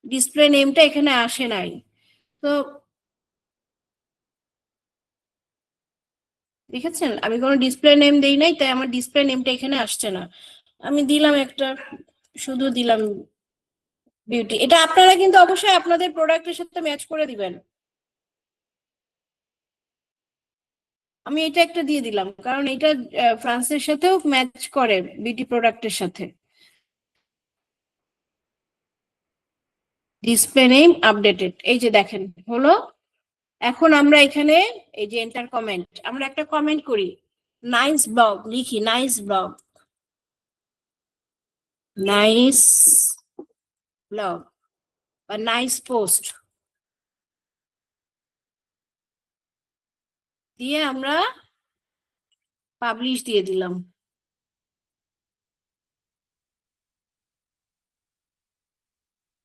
ডিসপ্লে নেমটা এখানে আসে নাই। তো দেখেছেন, আমি কোনো ডিসপ্লে নেম দেই নাই, তাই আমার ডিসপ্লে নেমটা এখানে আসছে না। আমি দিলাম একটা, শুধু দিলাম বিউটি। এটা আপনারা কিন্তু অবশ্যই আপনাদের প্রোডাক্টের সাথে ম্যাচ করে দিবেন। আমি এটা একটা দিয়ে দিলাম, কারণ এটা ফ্রান্সের সাথেও ম্যাচ করে, বিউটি প্রোডাক্টের সাথে। ডিসপ্লে নেম আপডেটেড, এই যে দেখেন হলো। এখন আমরা এখানে এই যে এন্টার কমেন্ট, আমরা একটা কমেন্ট করি, নাইস ব্লগ লিখি, নাইস ব্লগ, নাইস ব্লগ বা নাইস পোস্ট দিয়ে আমরা পাবলিশ দিয়ে দিলাম।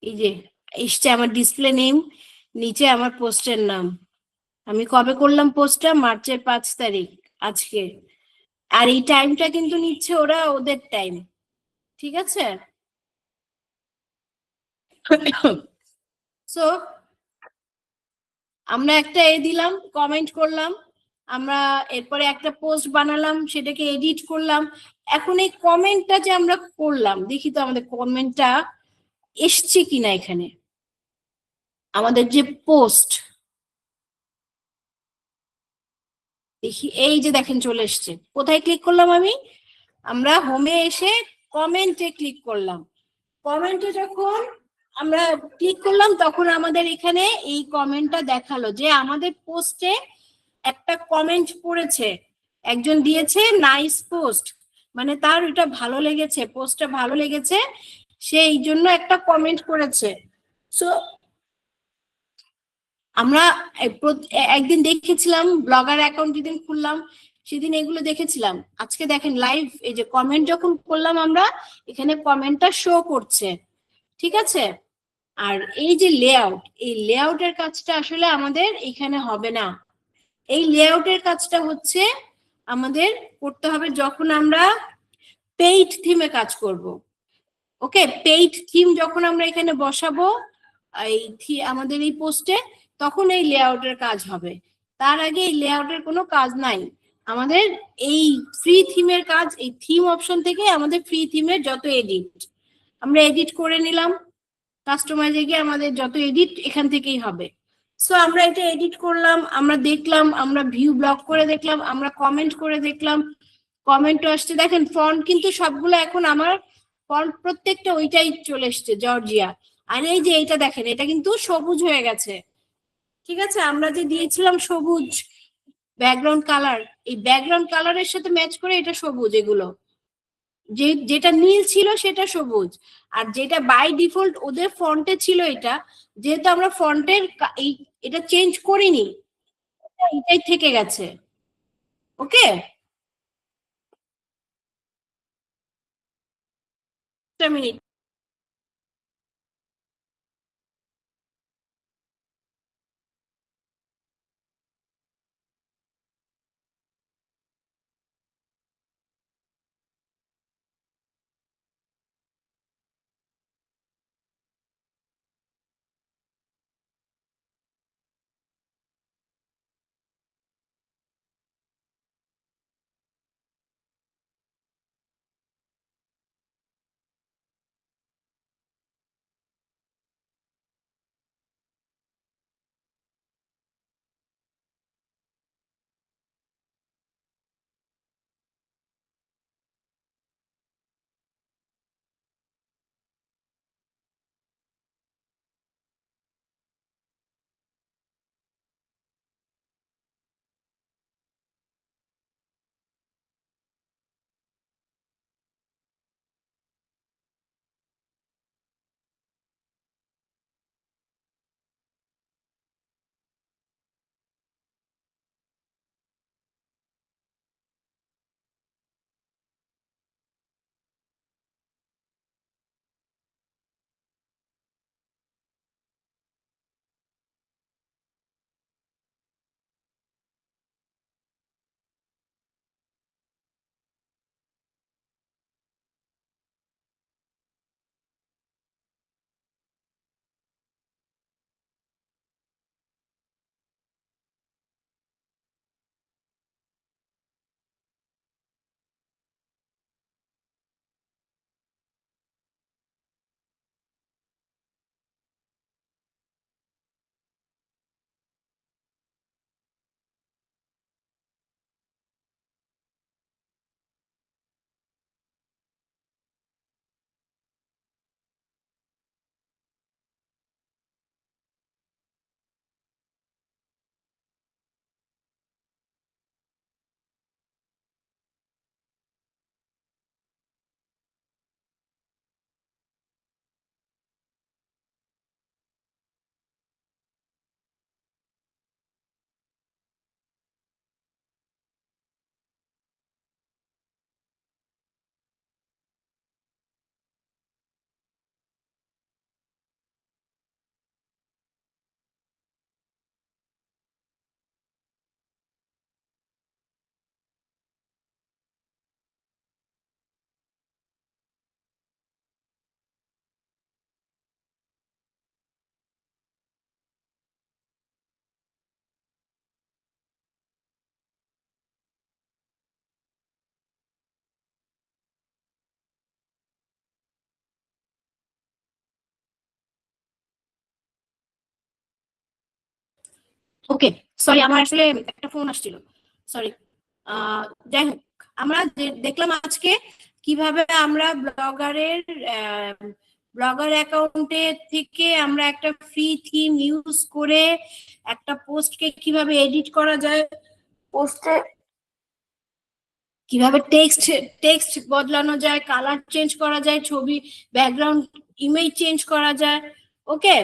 এই যে এসছে আমার ডিসপ্লে নেম, নিচে আমার পোস্টের নাম। আমি কবে করলাম পোস্টটা? মার্চের 5 তারিখ, আজকে। আর এই টাইমটা কিন্তু নিচ্ছে ওরা ওদের টাইম, ঠিক আছে? সো আমরা একটা দিলাম, কমেন্ট করলাম, আমরা এরপরে একটা পোস্ট বানালাম, সেটাকে এডিট করলাম। এখন এই কমেন্টটা যে আমরা করলাম, দেখি তো আমাদের কমেন্টটা এসছে কিনা এখানে। আমাদের যে পোস্ট, দেখি, এই যে দেখেন চলে এসছে। কোথায় ক্লিক করলাম আমি? আমরা হোমে এসে কমেন্টে ক্লিক করলাম। কমেন্টে যখন আমরা ক্লিক করলাম তখন আমাদের এখানে এই কমেন্টটা দেখালো যে আমাদের পোস্টে একটা কমেন্ট পড়েছে, একজন দিয়েছে নাইস পোস্ট, মানে তার ওটা ভালো লেগেছে, পোস্টটা ভালো লেগেছে, সে এই জন্য একটা কমেন্ট করেছে। সো আমরা একদিন দেখেছিলাম, ব্লগার অ্যাকাউন্ট যেদিন খুললাম সেদিন এগুলো দেখেছিলাম। আজকে দেখেন লাইভ, এই যে কমেন্ট যখন করলাম আমরা, এখানে কমেন্টটা শো করছে, ঠিক আছে? আর এই যে লেআউট, এই লেআউটের কাজটা আসলে আমাদের এখানে হবে না। এই লেআউটের কাজটা হচ্ছে আমাদের করতে হবে যখন আমরা পেইড থিমে কাজ করব। ওকে, পেইড থিম যখন আমরা এখানে বসাবো আমাদের এই পোস্টে, তখন এই লেআউটের কাজ হবে। তার আগে এই লেআউটের কোনো কাজ নাই আমাদের। এই ফ্রি থিমের কাজ, এই থিম অপশন থেকে আমাদের ফ্রি থিমের যত এডিট আমরা এডিট করে নিলাম, কাস্টমাইজে গিয়ে আমাদের যত এডিট এখান থেকেই হবে। সো আমরা এটা এডিট করলাম, আমরা দেখলাম, আমরা ভিউ ব্লক করে দেখলাম, আমরা কমেন্ট করে দেখলাম, কমেন্টও আসছে। দেখেন ফন্ট কিন্তু সবগুলো এখন আমার ফন্ট প্রত্যেকটা ওইটাই চলে এসছে, জর্জিয়া। আর এই যে এটা দেখেন, এটা কিন্তু সবুজ হয়ে গেছে, ঠিক আছে? আমরা যে দিয়েছিলাম সবুজ ব্যাকগ্রাউন্ড কালার, এই ব্যাকগ্রাউন্ড কালারের সাথে ম্যাচ করে এটা সবুজ। এগুলো যেটা নীল ছিল সেটা সবুজ, আর যেটা বাই ডিফল্ট ওদের ফন্টে ছিল, এটা যেহেতু আমরা ফন্টের এটা চেঞ্জ করিনি, এটাই থেকে গেছে। ওকে, একটা মিনিট। ওকে, সরি আমার আসলে একটা ফোন আসছিল, সরি। যাই হোক, আমরা দেখলাম আজকে কিভাবে আমরা ব্লগার অ্যাকাউন্টে থেকে আমরা একটা ফ্রি থিম ইউজ করে একটা পোস্টকে কিভাবে এডিট করা যায়, পোস্টে কিভাবে টেক্সট বদলানো যায়, কালার চেঞ্জ করা যায়, ছবি ব্যাকগ্রাউন্ড ইমেজ চেঞ্জ করা যায়, ওকে,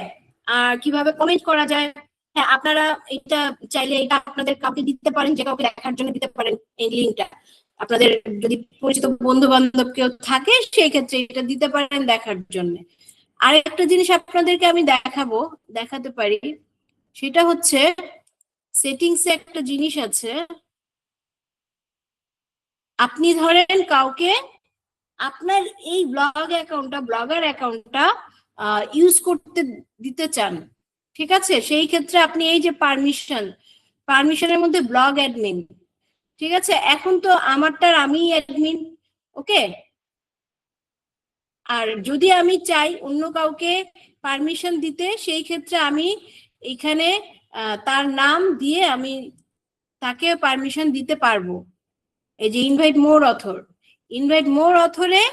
আর কিভাবে কমেন্ট করা যায়। হ্যাঁ, আপনারা এটা চাইলে এটা আপনাদের কাউকে দিতে পারেন, যে কাউকে দেখার জন্য দিতে পারেন এই লিঙ্কটা। আপনাদের যদি পরিচিত বন্ধু বান্ধব কেউ থাকে সেই ক্ষেত্রে এটা দিতে পারেন দেখার জন্য। আর একটা জিনিস আপনাদেরকে আমি দেখাতে পারি, সেটা হচ্ছে সেটিংসে একটা জিনিস আছে। আপনি ধরেন কাউকে আপনার এই ব্লগার অ্যাকাউন্টটা ইউজ করতে দিতে চান, ঠিক আছে, সেই ক্ষেত্রে আপনি এই যে পারমিশনের মধ্যে ব্লগ অ্যাডমিন, ঠিক আছে, এখন তো আমারটার আমি অ্যাডমিন, ওকে। আর যদি আমি চাই অন্য কাউকে পারমিশন দিতে, সেই ক্ষেত্রে আমি এখানে তার নাম দিয়ে আমি তাকে পারমিশন দিতে পারবো। এই যে ইনভাইট মোর অথরে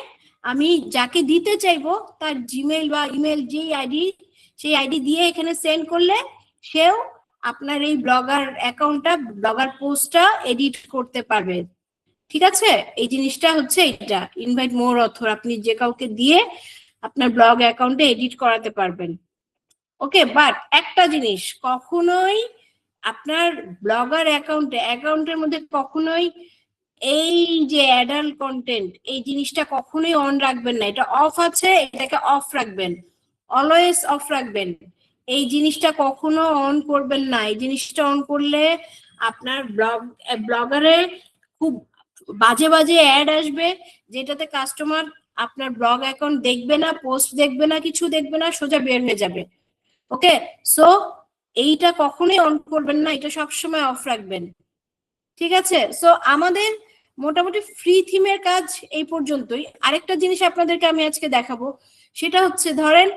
আমি যাকে দিতে চাইবো তার জিমেইল বা ইমেল যেই আইডি, সেই আইডি দিয়ে এখানে সেন্ড করলে সেও আপনার এই ব্লগার পোস্টটা এডিট করতে পারবে, ঠিক আছে। এই জিনিসটা হচ্ছে এটা ইনভাইট মোর অথর, আপনি যে কাউকে দিয়ে আপনার ব্লগ অ্যাকাউন্টে এডিট করাতে পারবেন, ওকে। বাট একটা জিনিস, কখনোই আপনার ব্লগার অ্যাকাউন্টের মধ্যে কখনোই এই যে অ্যাডাল্ট কন্টেন্ট এই জিনিসটা কখনোই অন রাখবেন না, এটা অফ আছে, এটাকে অফ রাখবেন, অলওয়েজ অফ রাখবেন। এই জিনিসটা কখনো অন করবেন না, এই জিনিসটা অন করলে আপনার ব্লগারে খুব বাজে বাজে অ্যাড আসবে, যেটাতে কাস্টমার আপনার ব্লগ অ্যাকাউন্ট দেখবে না, পোস্ট দেখবে না, কিছু দেখবে না, সোজা বের হয়ে যাবে, ওকে। সো এইটা কখনোই অন করবেন না, এটা সবসময় অফ রাখবেন, ঠিক আছে। সো আমাদের মোটামুটি ফ্রি থিমের কাজ এই পর্যন্তই। আরেকটা জিনিস আপনাদেরকে আমি আজকে দেখাবো, সেটা হচ্ছে ধরেন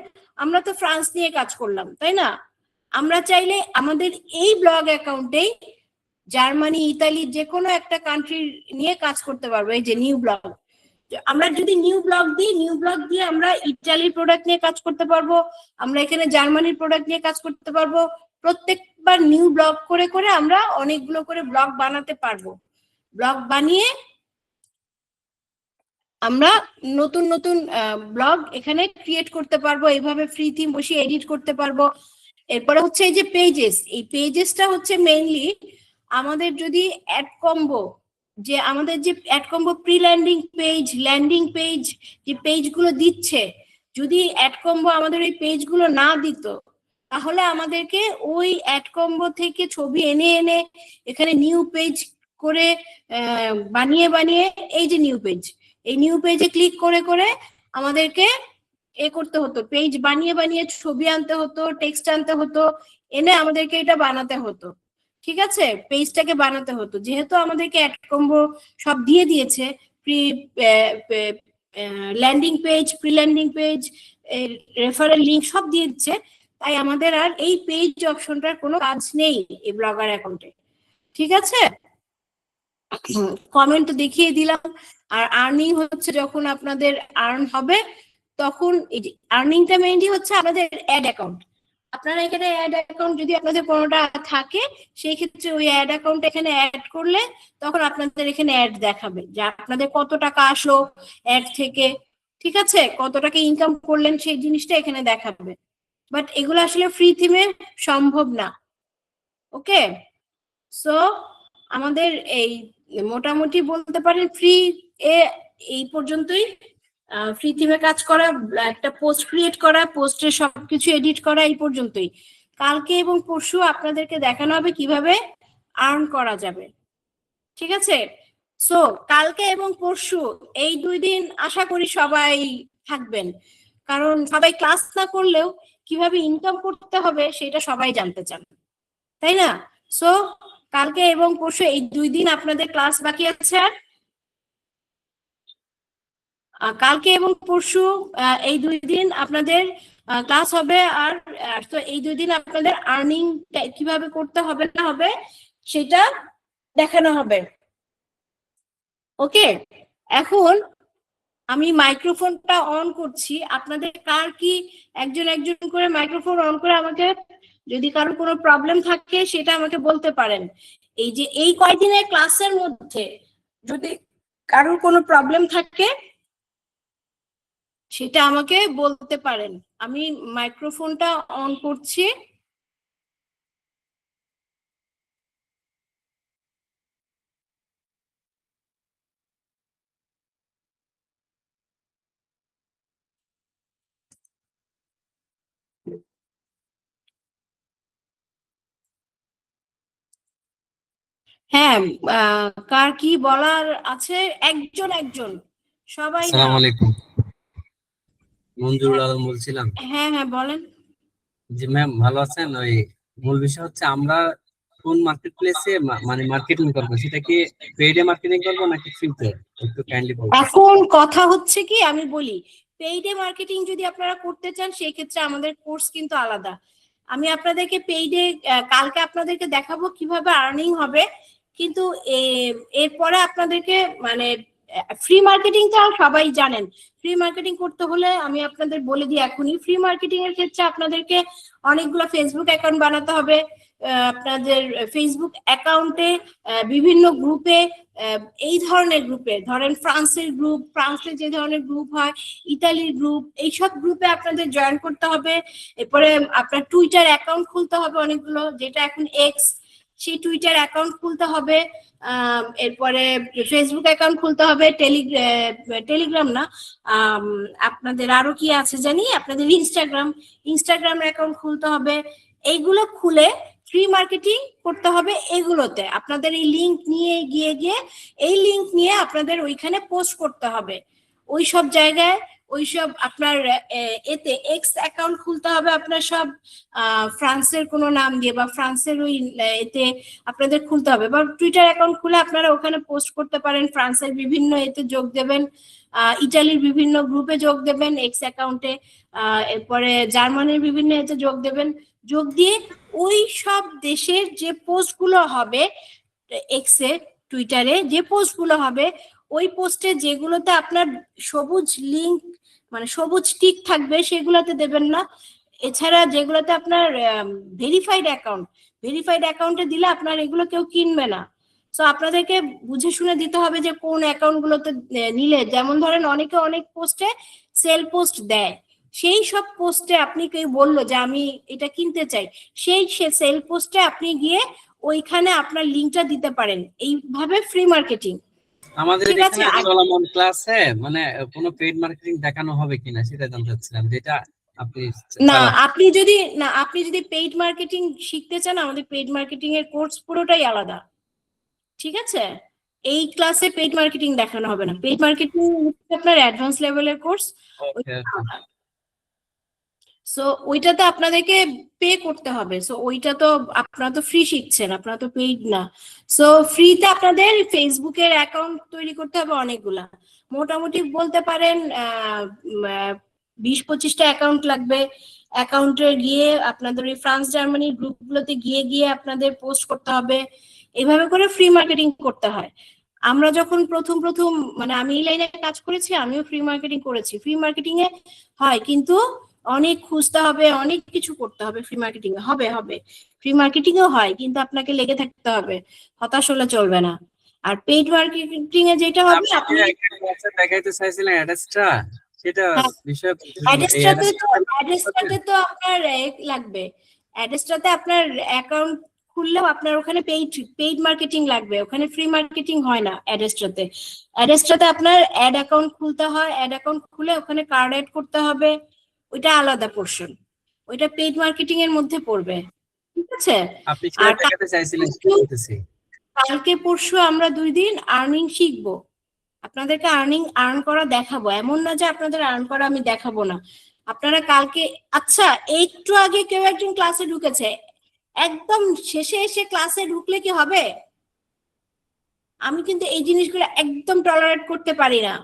আমরা তো ফ্রান্স নিয়ে কাজ করলাম, তাই না, আমরা চাইলে আমাদের এই ব্লগ অ্যাকাউন্টেই জার্মানি, ইতালি, যে কোনো একটা কান্ট্রি নিয়ে কাজ করতে পারবো। এই যে নিউ ব্লগ, আমরা যদি নিউ ব্লগ দিয়ে আমরা ইটালির প্রোডাক্ট নিয়ে কাজ করতে পারবো, আমরা এখানে জার্মানির প্রোডাক্ট নিয়ে কাজ করতে পারবো। প্রত্যেকবার নিউ ব্লগ করে করে আমরা অনেকগুলো করে ব্লগ বানাতে পারবো। ব্লগ বানিয়ে আমরা নতুন নতুন ব্লগ এখানে ক্রিয়েট করতে পারবো, এইভাবে ফ্রি থিম বসিয়ে এডিট করতে পারবো। এরপরে হচ্ছে এই যে এই পেজেসটা হচ্ছে মেইনলি আমাদের যদি আমাদের যে ad combo pre landing page যে পেজগুলো দিচ্ছে, যদি অ্যাড কম্বো আমাদের ওই পেজগুলো না দিত, তাহলে আমাদেরকে ওই অ্যাড কম্বো থেকে ছবি এনে এনে এখানে নিউ পেজ করে বানিয়ে এই যে নিউ পেজে ক্লিক করে করে আমাদেরকে করতে হতো, পেজ বানিয়ে ছবি আনতে হতো, টেক্সট আনতে হতো, এনে আমাদেরকে এটা বানাতে হতো, ঠিক আছে, পেজটাকে বানাতে হতো। যেহেতু আমাদেরকে অ্যাড কম্বো সব দিয়ে দিয়েছে, pre pre landing page, referral link সব দিয়ে দিচ্ছে, তাই আমাদের আর এই পেজ অপশনটার কোনো কাজ নেই এই ব্লগার অ্যাকাউন্টে, ঠিক আছে। কমেন্ট তো দেখিয়ে দিলাম। আর আর্নিং হচ্ছে যখন আপনাদের আর্ন হবে, তখন এই যে আর্নিংটা মেইনলি হচ্ছে আপনাদের অ্যাড অ্যাকাউন্ট। আপনারা এখানে অ্যাড অ্যাকাউন্ট যদি আপনাদের কোনোটা থাকে, সেই ক্ষেত্রে ওই অ্যাড অ্যাকাউন্ট এখানে অ্যাড করলে তখন আপনাদের এখানে অ্যাড দেখাবে যে আপনাদের কত টাকা আসলো অ্যাড থেকে, ঠিক আছে, কত টাকা ইনকাম করলেন সেই জিনিসটা এখানে দেখাবে। বাট এগুলো আসলে ফ্রি থিমে সম্ভব না, ওকে। সো আমাদের এই মোটামুটি বলতে পারেন এই পর্যন্তই। ফ্রি থিমে কাজ করা, একটা পোস্ট ক্রিয়েট করা, পোস্টের সবকিছু এডিট করা, এই পর্যন্তই। কালকে এবং পরশু আপনাদেরকে দেখানো হবে কিভাবে আর্ন করা যাবে, ঠিক আছে। সো কালকে এবং পরশু এই 2 দিন আশা করি সবাই থাকবেন, কারণ সবাই ক্লাস না করলেও কিভাবে ইনকাম করতে হবে সেটা সবাই জানতে চান, তাই না। সো কালকে এবং পরশু এই 2 দিন আপনাদের ক্লাস বাকি আছে। কালকে এবং পরশু এই 2 দিন আপনাদের ক্লাস হবে। আর তো এই 2 দিন আপনাদের আর্নিং কিভাবে করতে হবে না হবে সেটা দেখানো হবে। ওকে, এখন আমি মাইক্রোফোনটা অন করছি। আপনাদের কার কি একজন একজন করে মাইক্রোফোন অন করে আমাকে, যদি কারোর কোনো প্রবলেম থাকে সেটা আমাকে বলতে পারেন। এই যে এই কয়দিনের ক্লাসের মধ্যে যদি কারোর কোনো প্রবলেম থাকে সেটা আমাকে বলতে পারেন। আমি মাইক্রোফোনটা অন করছি। হ্যাঁ, কার কি বলার আছে একজন একজন, সবাই না। আসসালামু আলাইকুম, মঞ্জুরুল আলম বলছিলাম। হ্যাঁ হ্যাঁ বলেন। জি ম্যাম, ভালো আছেন? ওই মূল বিষয় হচ্ছে আমরা কোন মার্কেট প্লেসে মানে মার্কেটিং করবো, সেটা কি পেইডে মার্কেটিং করবো নাকি ফ্রিতে? একটু কাইন্ডলি বলবেন। এখন কথা হচ্ছে কি, আমি বলি, পেইডে মার্কেটিং যদি আপনারা করতে চান সেই ক্ষেত্রে আমাদের কোর্স কিন্তু আলাদা। আমি আপনাদেরকে পেইডে কালকে আপনাদেরকে দেখাবো কিভাবে আর্নিং হবে, কিন্তু এরপরে আপনাদেরকে মানে ফ্রি মার্কেটিং তো সবাই জানেন। ফ্রি মার্কেটিং করতে হলে আমি আপনাদের বলে দিই এখনই, ফ্রি মার্কেটিং এর ক্ষেত্রে আপনাদেরকে অনেকগুলো ফেসবুক অ্যাকাউন্ট বানাতে হবে। আপনাদের ফেসবুক অ্যাকাউন্টে বিভিন্ন গ্রুপে, এই ধরনের গ্রুপে, ধরেন ফ্রান্সের গ্রুপ, ফ্রান্সে যে ধরনের গ্রুপ হয়, ইতালির গ্রুপ, এইসব গ্রুপে আপনাদের জয়েন করতে হবে। এরপরে আপনার টুইটার অ্যাকাউন্ট খুলতে হবে অনেকগুলো, যেটা এখন এক্স, সেই টুইটার অ্যাকাউন্ট খুলতে হবে। এরপরে ফেসবুক অ্যাকাউন্ট খুলতে হবে, টেলিগ্রাম না, আপনাদের আরো কি আছে জানি, আপনাদের ইনস্টাগ্রাম অ্যাকাউন্ট খুলতে হবে। এইগুলো খুলে ফ্রি মার্কেটিং করতে হবে। এগুলোতে আপনাদের এই লিংক নিয়ে গিয়ে এই লিংক নিয়ে আপনাদের ওইখানে পোস্ট করতে হবে। ওই সব জায়গায়, ওই সব আপনার এতে এক্স অ্যাকাউন্ট খুলতে হবে আপনার সব ফ্রান্সের কোনো নাম দিয়ে, বা ফ্রান্সের ওই এতে আপনাদের খুলতে হবে। বা টুইটার অ্যাকাউন্ট খুলে আপনারা ওখানে পোস্ট করতে পারেন, ফ্রান্সের বিভিন্ন এতে যোগ দেবেন, ইটালির বিভিন্ন গ্রুপে যোগ দেবেন এক্স অ্যাকাউন্টে, এরপরে জার্মানির বিভিন্ন এতে যোগ দেবেন। যোগ দিয়ে ওই সব দেশের যে পোস্টগুলো হবে এক্সে, টুইটারে যে পোস্টগুলো হবে, ওই পোস্টে যেগুলোতে আপনার সবুজ লিংক মানে সবুজ টিক থাকবে সেগুলোতে দেবেন না। এছাড়া যেগুলোতে আপনার ভেরিফাইড অ্যাকাউন্টে দিলে আপনার এগুলো কেউ কিনবে না। তো আপনাদেরকে বুঝে শুনে দিতে হবে যে কোন অ্যাকাউন্ট গুলোতে নিলে, যেমন ধরেন অনেকে অনেক পোস্টে সেল পোস্ট দেয়, সেই সব পোস্টে আপনি কেউ বললো যে আমি এটা কিনতে চাই, সেই সেল পোস্টে আপনি গিয়ে ওইখানে আপনার লিঙ্কটা দিতে পারেন। এইভাবে ফ্রি মার্কেটিং। আমাদের ঠিক আছে। এখানে চলমান ক্লাসে মানে কোনো পেইড মার্কেটিং দেখানো হবে কিনা সেটা জানতে চাচ্ছিলাম, যেটা আপনি না, চালাচ্ছেন। আপনি যদি পেইড মার্কেটিং শিখতে চান, আমাদের পেইড মার্কেটিং এর কোর্স পুরোটাই আলাদা। ঠিক আছে, এই ক্লাসে পেইড মার্কেটিং দেখানো হবে না। পেইড মার্কেটিং আপনার অ্যাডভান্স লেভেলের কোর্স। ওকে। সো ওইটাতে আপনাদেরকে পে করতে হবে। সো ওইটা তো আপনারা তো ফ্রি শিখছেন, আপনারা তো পেইড না। সো ফ্রিতে আপনাদের ফেসবুকের অ্যাকাউন্ট তৈরি করতে হবে অনেকগুলা, মোটামুটি বলতে পারেন 20-25টা অ্যাকাউন্ট লাগবে। অ্যাকাউন্টে গিয়ে আপনাদের ওই ফ্রান্স জার্মানির গ্রুপগুলোতে গিয়ে আপনাদের পোস্ট করতে হবে। এইভাবে করে ফ্রি মার্কেটিং করতে হয়। আমরা যখন প্রথম মানে আমি এই লাইনে কাজ করেছি, আমিও ফ্রি মার্কেটিং করেছি। ফ্রি মার্কেটিং এ হয়, কিন্তু অনেক খুঁজতে হবে, অনেক কিছু করতে হবে। ফ্রি মার্কেটিং এ হবে ফ্রি মার্কেটিং এও হয়, কিন্তু আপনাকে লেগে থাকতে হবে, হতাশ হলে চলবে না। আর পেইড মার্কেটিং এ যেটা হবে, আপনি দেখাইতে চাইছিলেন অ্যাড্রেসটা, সেটা হ্যাঁ, বিষয় এই অ্যাড্রেসটাতে তো আপনার লাগবে। অ্যাড্রেসটাতে আপনার অ্যাকাউন্ট খুললেও আপনার ওখানে পেইড মার্কেটিং লাগবে, ওখানে ফ্রি মার্কেটিং হয় না। অ্যাড্রেসটাতে আপনার অ্যাড অ্যাকাউন্ট খুলতে হয়, অ্যাড অ্যাকাউন্ট খুলে ওখানে কার্ড অ্যাড করতে হবে, ওইটা আলাদা পোর্শন, ওইটা পেইড মার্কেটিং এর মধ্যে পড়বে। ঠিক আছে। আপনি সেটা আর দেখাতে চাইছিলেন, বলতেছি। কালকে পরশু আমরা 2 দিন আর্নিং শিখবো, আপনাদেরকে আর্ন করা দেখাবো। এমন না যে আপনাদের আর্ন করা আমি দেখাবো না। আপনারা কালকে, আচ্ছা একটু আগে কেউ একজন ক্লাসে ঢুকেছে, একদম শেষে এসে ক্লাসে ঢুকলে কি হবে? আমি কিন্তু এই জিনিসগুলো একদম টলারেট করতে পারি না।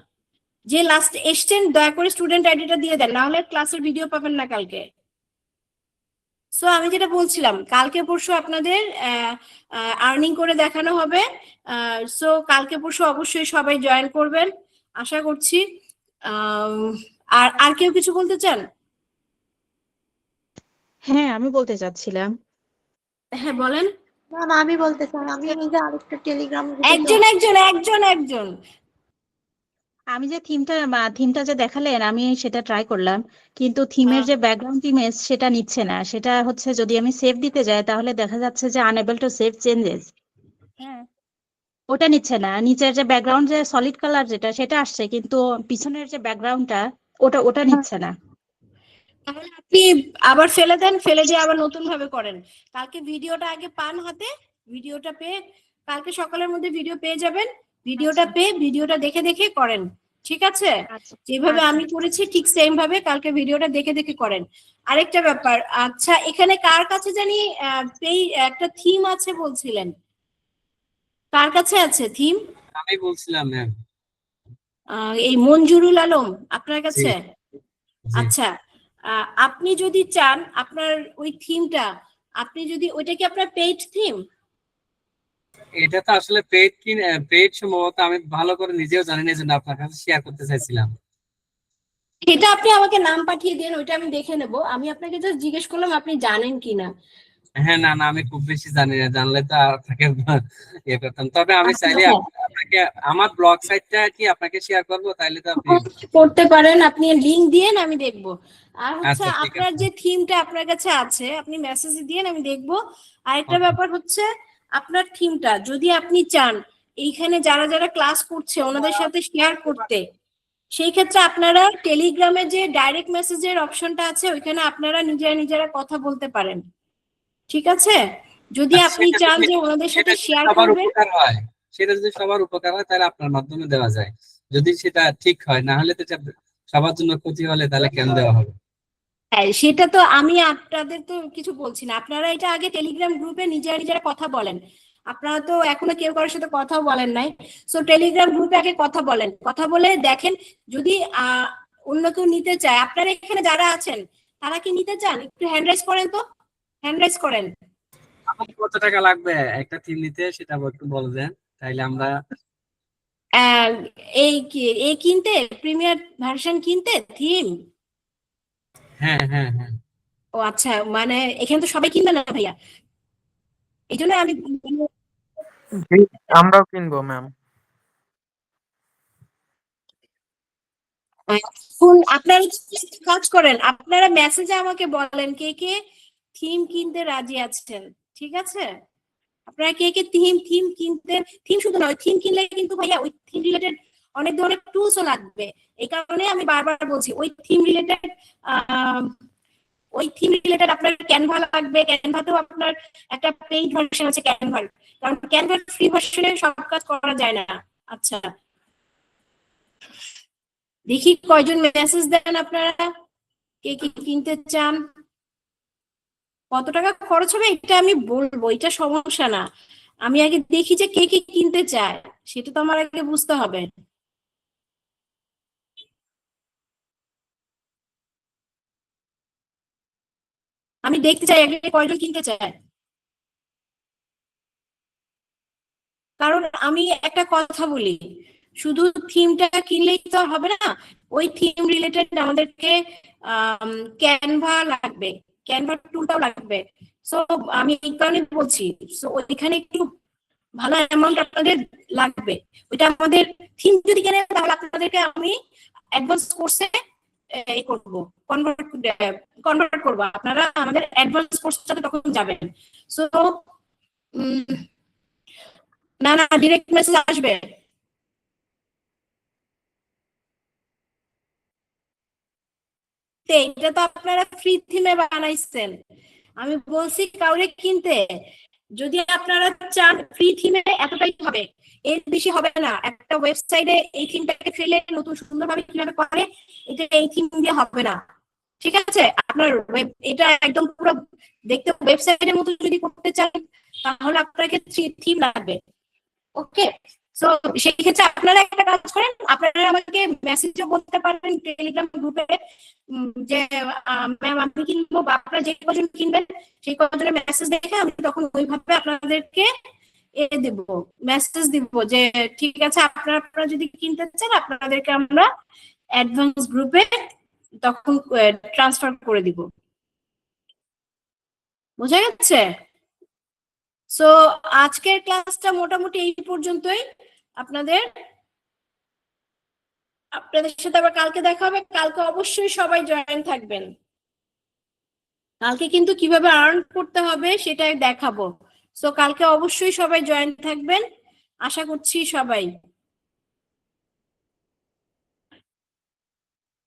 যে লাস্ট এসছেন দয়া করে স্টুডেন্ট আইডিটা দিয়ে দেন, না হলে ক্লাসের ভিডিও পাবেন না কালকে। সো আমি যেটা বলছিলাম, কালকে পরশু আপনাদের আর্নিং করে দেখানো হবে। সো কালকে পরশু অবশ্যই সবাই জয়েন করবেন আশা করছি। আর আর কেউ কিছু বলতে চান? হ্যাঁ, আমি বলতে চাচ্ছিলাম। হ্যাঁ বলেন। ম্যাম আমি বলতে চাই, আমি এই যে আরেকটা টেলিগ্রাম গ্রুপে একজন একজন একজন একজন আমি যে থিমটা যে দেখালেন আমি সেটা ট্রাই করলাম, কিন্তু থিমের যে ব্যাকগ্রাউন্ড ইমেজ সেটা নিচ্ছে না। সেটা হচ্ছে যদি আমি সেভ দিতে যাই তাহলে দেখা যাচ্ছে যে আনএবল টু সেভ চেঞ্জেস। হ্যাঁ, ওটা নিচ্ছে না। নিচের যে ব্যাকগ্রাউন্ড যে সলিড কালার যেটা সেটা আসছে, কিন্তু পিছনের যে ব্যাকগ্রাউন্ডটা ওটা নিচ্ছে না। তাহলে আপনি আবার ফেলে দেন, ফেলে দিয়ে আবার নতুন ভাবে করেন। কালকে ভিডিওটা আগে পান হাতে, ভিডিওটা পেয়ে কালকে সকালের মধ্যে ভিডিও পেয়ে যাবেন। ভিডিওটা পেয়ে ভিডিওটা দেখে দেখে করেন, ঠিক আছে? আচ্ছা যেভাবে আমি করেছি ঠিক সেম ভাবে কালকে ভিডিওটা দেখে দেখে করেন। আরেকটা ব্যাপার, আচ্ছা এখানে কার কাছে জানি একটা থিম আছে বলছিলেন, কার কাছে আছে থিম? আমি বলছিলাম ম্যাম। এই মঞ্জুরুল আলম আপনার জি কাছে? জি। আচ্ছা, আপনি যদি চান আপনার ওই থিমটা, আপনি যদি ওইটা কি আপনার পেইড থিম? এটা তো আসলে পেইড সম্ভবত, আমি ভালো করে নিজেও জানি না, এই জন্য আপনার কাছে শেয়ার করতে চাইছিলাম। এটা আপনি আমাকে নাম পাঠিয়ে দিন, ওইটা আমি দেখে নেব। আমি আপনাকে জাস্ট জিজ্ঞেস করলাম আপনি জানেন কিনা। হ্যাঁ, না না, আমি খুব বেশি জানি না, জানলে তো আপনাকে ইয়ে করতাম। তবে আমি চাইলে আচ্ছা, আপনাকে আমার ব্লগ সাইটটা কি আপনাকে শেয়ার করবো, তাইলে তো আপনি। করতে পারেন, আপনি লিংক দিয়েন আমি দেখব। আর হচ্ছে আচ্ছা ঠিক আপনার আছে। যে থিমটা আপনার কাছে আছে আপনি মেসেজ দিয়েন আমি দেখব। আরেকটা Okay. ব্যাপার হচ্ছে, আপনার থিমটা যদি আপনি চান এইখানে যারা যারা ক্লাস করছে ওনাদের সাথে শেয়ার করতে, সেই ক্ষেত্রে আপনারা টেলিগ্রামে যে ডাইরেক্ট মেসেজের অপশনটা আছে ওইখানে আপনারা নিজেরা নিজেরা কথা বলতে পারেন, ঠিক আছে? যদি আচ্ছা, আপনি চান যে ওনাদের সাথে সেটা যদি শেয়ার সবার করবেন। উপকার হয়, সেটা যদি সবার উপকার হয় তাহলে আপনার মাধ্যমে দেওয়া যায়। যদি সেটা ঠিক হয়, না হলে তো এটা সবার জন্য ক্ষতি হলে তাহলে কেন দেওয়া হবে? হ্যাঁ সেটা তো আমি আপনাদের তো কিছু বলছি না, আপনারা এটা আগে টেলিগ্রাম গ্রুপে নিজেরা নিজেরা কথা বলেন। আপনারা তো এখনো কেউ কারোর সাথে কথাও বলেন নাই। সো টেলিগ্রাম গ্রুপে আগে কথা বলেন, কথা বলে দেখেন যদি অন্য কেউ নিতে চায়। আপনারা এখানে যারা আছেন তারা কি নিতে চান? একটু হ্যান্ড রাইজ করেন তো, হ্যান্ড রাইজ করেন। আমার কত টাকা লাগবে একটা থিম নিতে, সেটা একটু বলে দেন, তাইলে আমরা। আহ, এই কিনতে প্রিমিয়ার ভার্সন কিনতে থিম? হ্যাঁ হ্যাঁ হ্যাঁ। ও আচ্ছা, মানে এখানে তো সবাই কিনবে না ভাইয়া, এই জন্য আমি জি, আমরাও কিনবো ম্যাম। এখন আপনারা একটা কাজ করেন, আপনারা মেসেজে আমাকে বলেন কে কে থিম কিনতে রাজি আছেন, ঠিক আছে? আপনারা কে কে থিম থিম কিনতে, থিম শুধু নয়, থিম কিনলে কিন্তু ভাইয়া ওই থিম রিলেটেড অনেক ধরনের টুলসও লাগবে। এই কারণে আমি বারবার বলছি ওই থিম রিলেটেড আপনার ক্যানভা লাগবে। ক্যানভাতেও আপনার একটা পেইড ভার্সন আছে ক্যানভার, কারণ ক্যানভার ফ্রি ভার্সনে সব কাজ করা যায় না। আচ্ছা, দেখি কয়জন মেসেজ দেন আপনারা, কে কি কিনতে চান। কত টাকা খরচ হবে এটা আমি বলবো, এটা সমস্যা না। আমি আগে দেখি যে কে কি কিনতে চায়, সেটা তো আমার আগে বুঝতে হবে। আমি দেখতে চাই আগে কয়জন কিনতে চায়, কারণ আমি একটা কথা বলি, শুধু থিমটা কিনলেই তো হবে না, ওই থিম রিলেটেড আমাদেরকে ক্যানভা লাগবে, ক্যানভা টুলটাও লাগবে। সো আমি এই কারণে বলছি, সো ওইখানে একটু ভালো অ্যামাউন্ট আপনাদের লাগবে। ওইটা আমাদের থিম যদি কেনেন তাহলে আপনাদেরকে আমি অ্যাডভান্স কোর্সে এই করব, কনভার্ট কনভার্ট করব, আপনারা আমাদের অ্যাডভান্স কোর্সটাতে তখন যাবেন। সো না না, ডিরেক্ট মেসেজ আসবে। এটা তো আপনারা ফ্রি থিমে বানাইছেন, আমি বলছি কাউরে কিনতে। যদি আপনারা চান ফ্রি থিমে এতটাই হবে, এর বেশি হবে না। একটা ওয়েবসাইটে এই থিমটাকে ফেলে নতুন সুন্দরভাবে কিভাবে করে, এটা এই থিম দিয়ে হবে না, ঠিক আছে? আপনার এটা একদম পুরো দেখতে ওয়েবসাইটের মতো যদি করতে চান তাহলে আপনাকে থিম লাগবে। ওকে, সো সেই ক্ষেত্রে আপনারা একটা কাজ করেন, আপনারা আমাকে মেসেজও বলতে পারেন টেলিগ্রাম গ্রুপে যে ম্যাম আমি কিনবো, বা আপনারা যে কজন কিনবেন সেই কজনের মেসেজ দেখে আমি তখন ওইভাবে আপনাদেরকে দিব, মেসেজ দিব যে ঠিক আছে আপনারা যদি কিনতে চান আপনাদেরকে আমরা অ্যাডভান্স গ্রুপে তখন ট্রান্সফার করে দিব। বোঝা গেছে? সো আজকের ক্লাসটা মোটামুটি এই পর্যন্তই। আপনাদের সাথে আবার কালকে দেখা হবে। কালকে অবশ্যই সবাই জয়েন থাকবেন। কালকে কিন্তু কিভাবে আর্ন করতে হবে সেটাই দেখাবো। সো কালকে অবশ্যই সবাই জয়েন থাকবেন, আশা করছি সবাই।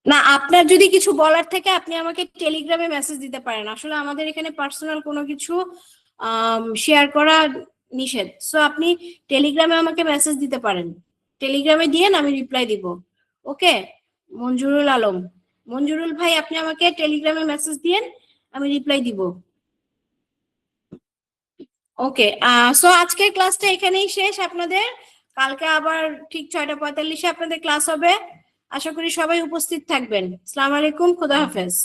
না, আপনার যদি কিছু বলার থাকে আপনি আমাকে টেলিগ্রামে মেসেজ দিতে পারেন। আসলে আমাদের এখানে পার্সোনাল কোনো কিছু শেয়ার করা নিষেধ। সো আপনি টেলিগ্রামে আমাকে মেসেজ দিতে পারেন, টেলিগ্রামে দিয়েন, আমি রিপ্লাই দিব। ওকে? মঞ্জুরুল আলম, মঞ্জুরুল ভাই আপনি আমাকে টেলিগ্রামে মেসেজ দিয়েন, আমি রিপ্লাই দিব। ওকে, সো আজকের ক্লাসটা এখানেই শেষ আপনাদের। কালকে আবার ঠিক 6:45-এ আপনাদের ক্লাস হবে। আশা করি সবাই উপস্থিত থাকবেন। আসসালামু আলাইকুম, খোদা হাফেজ।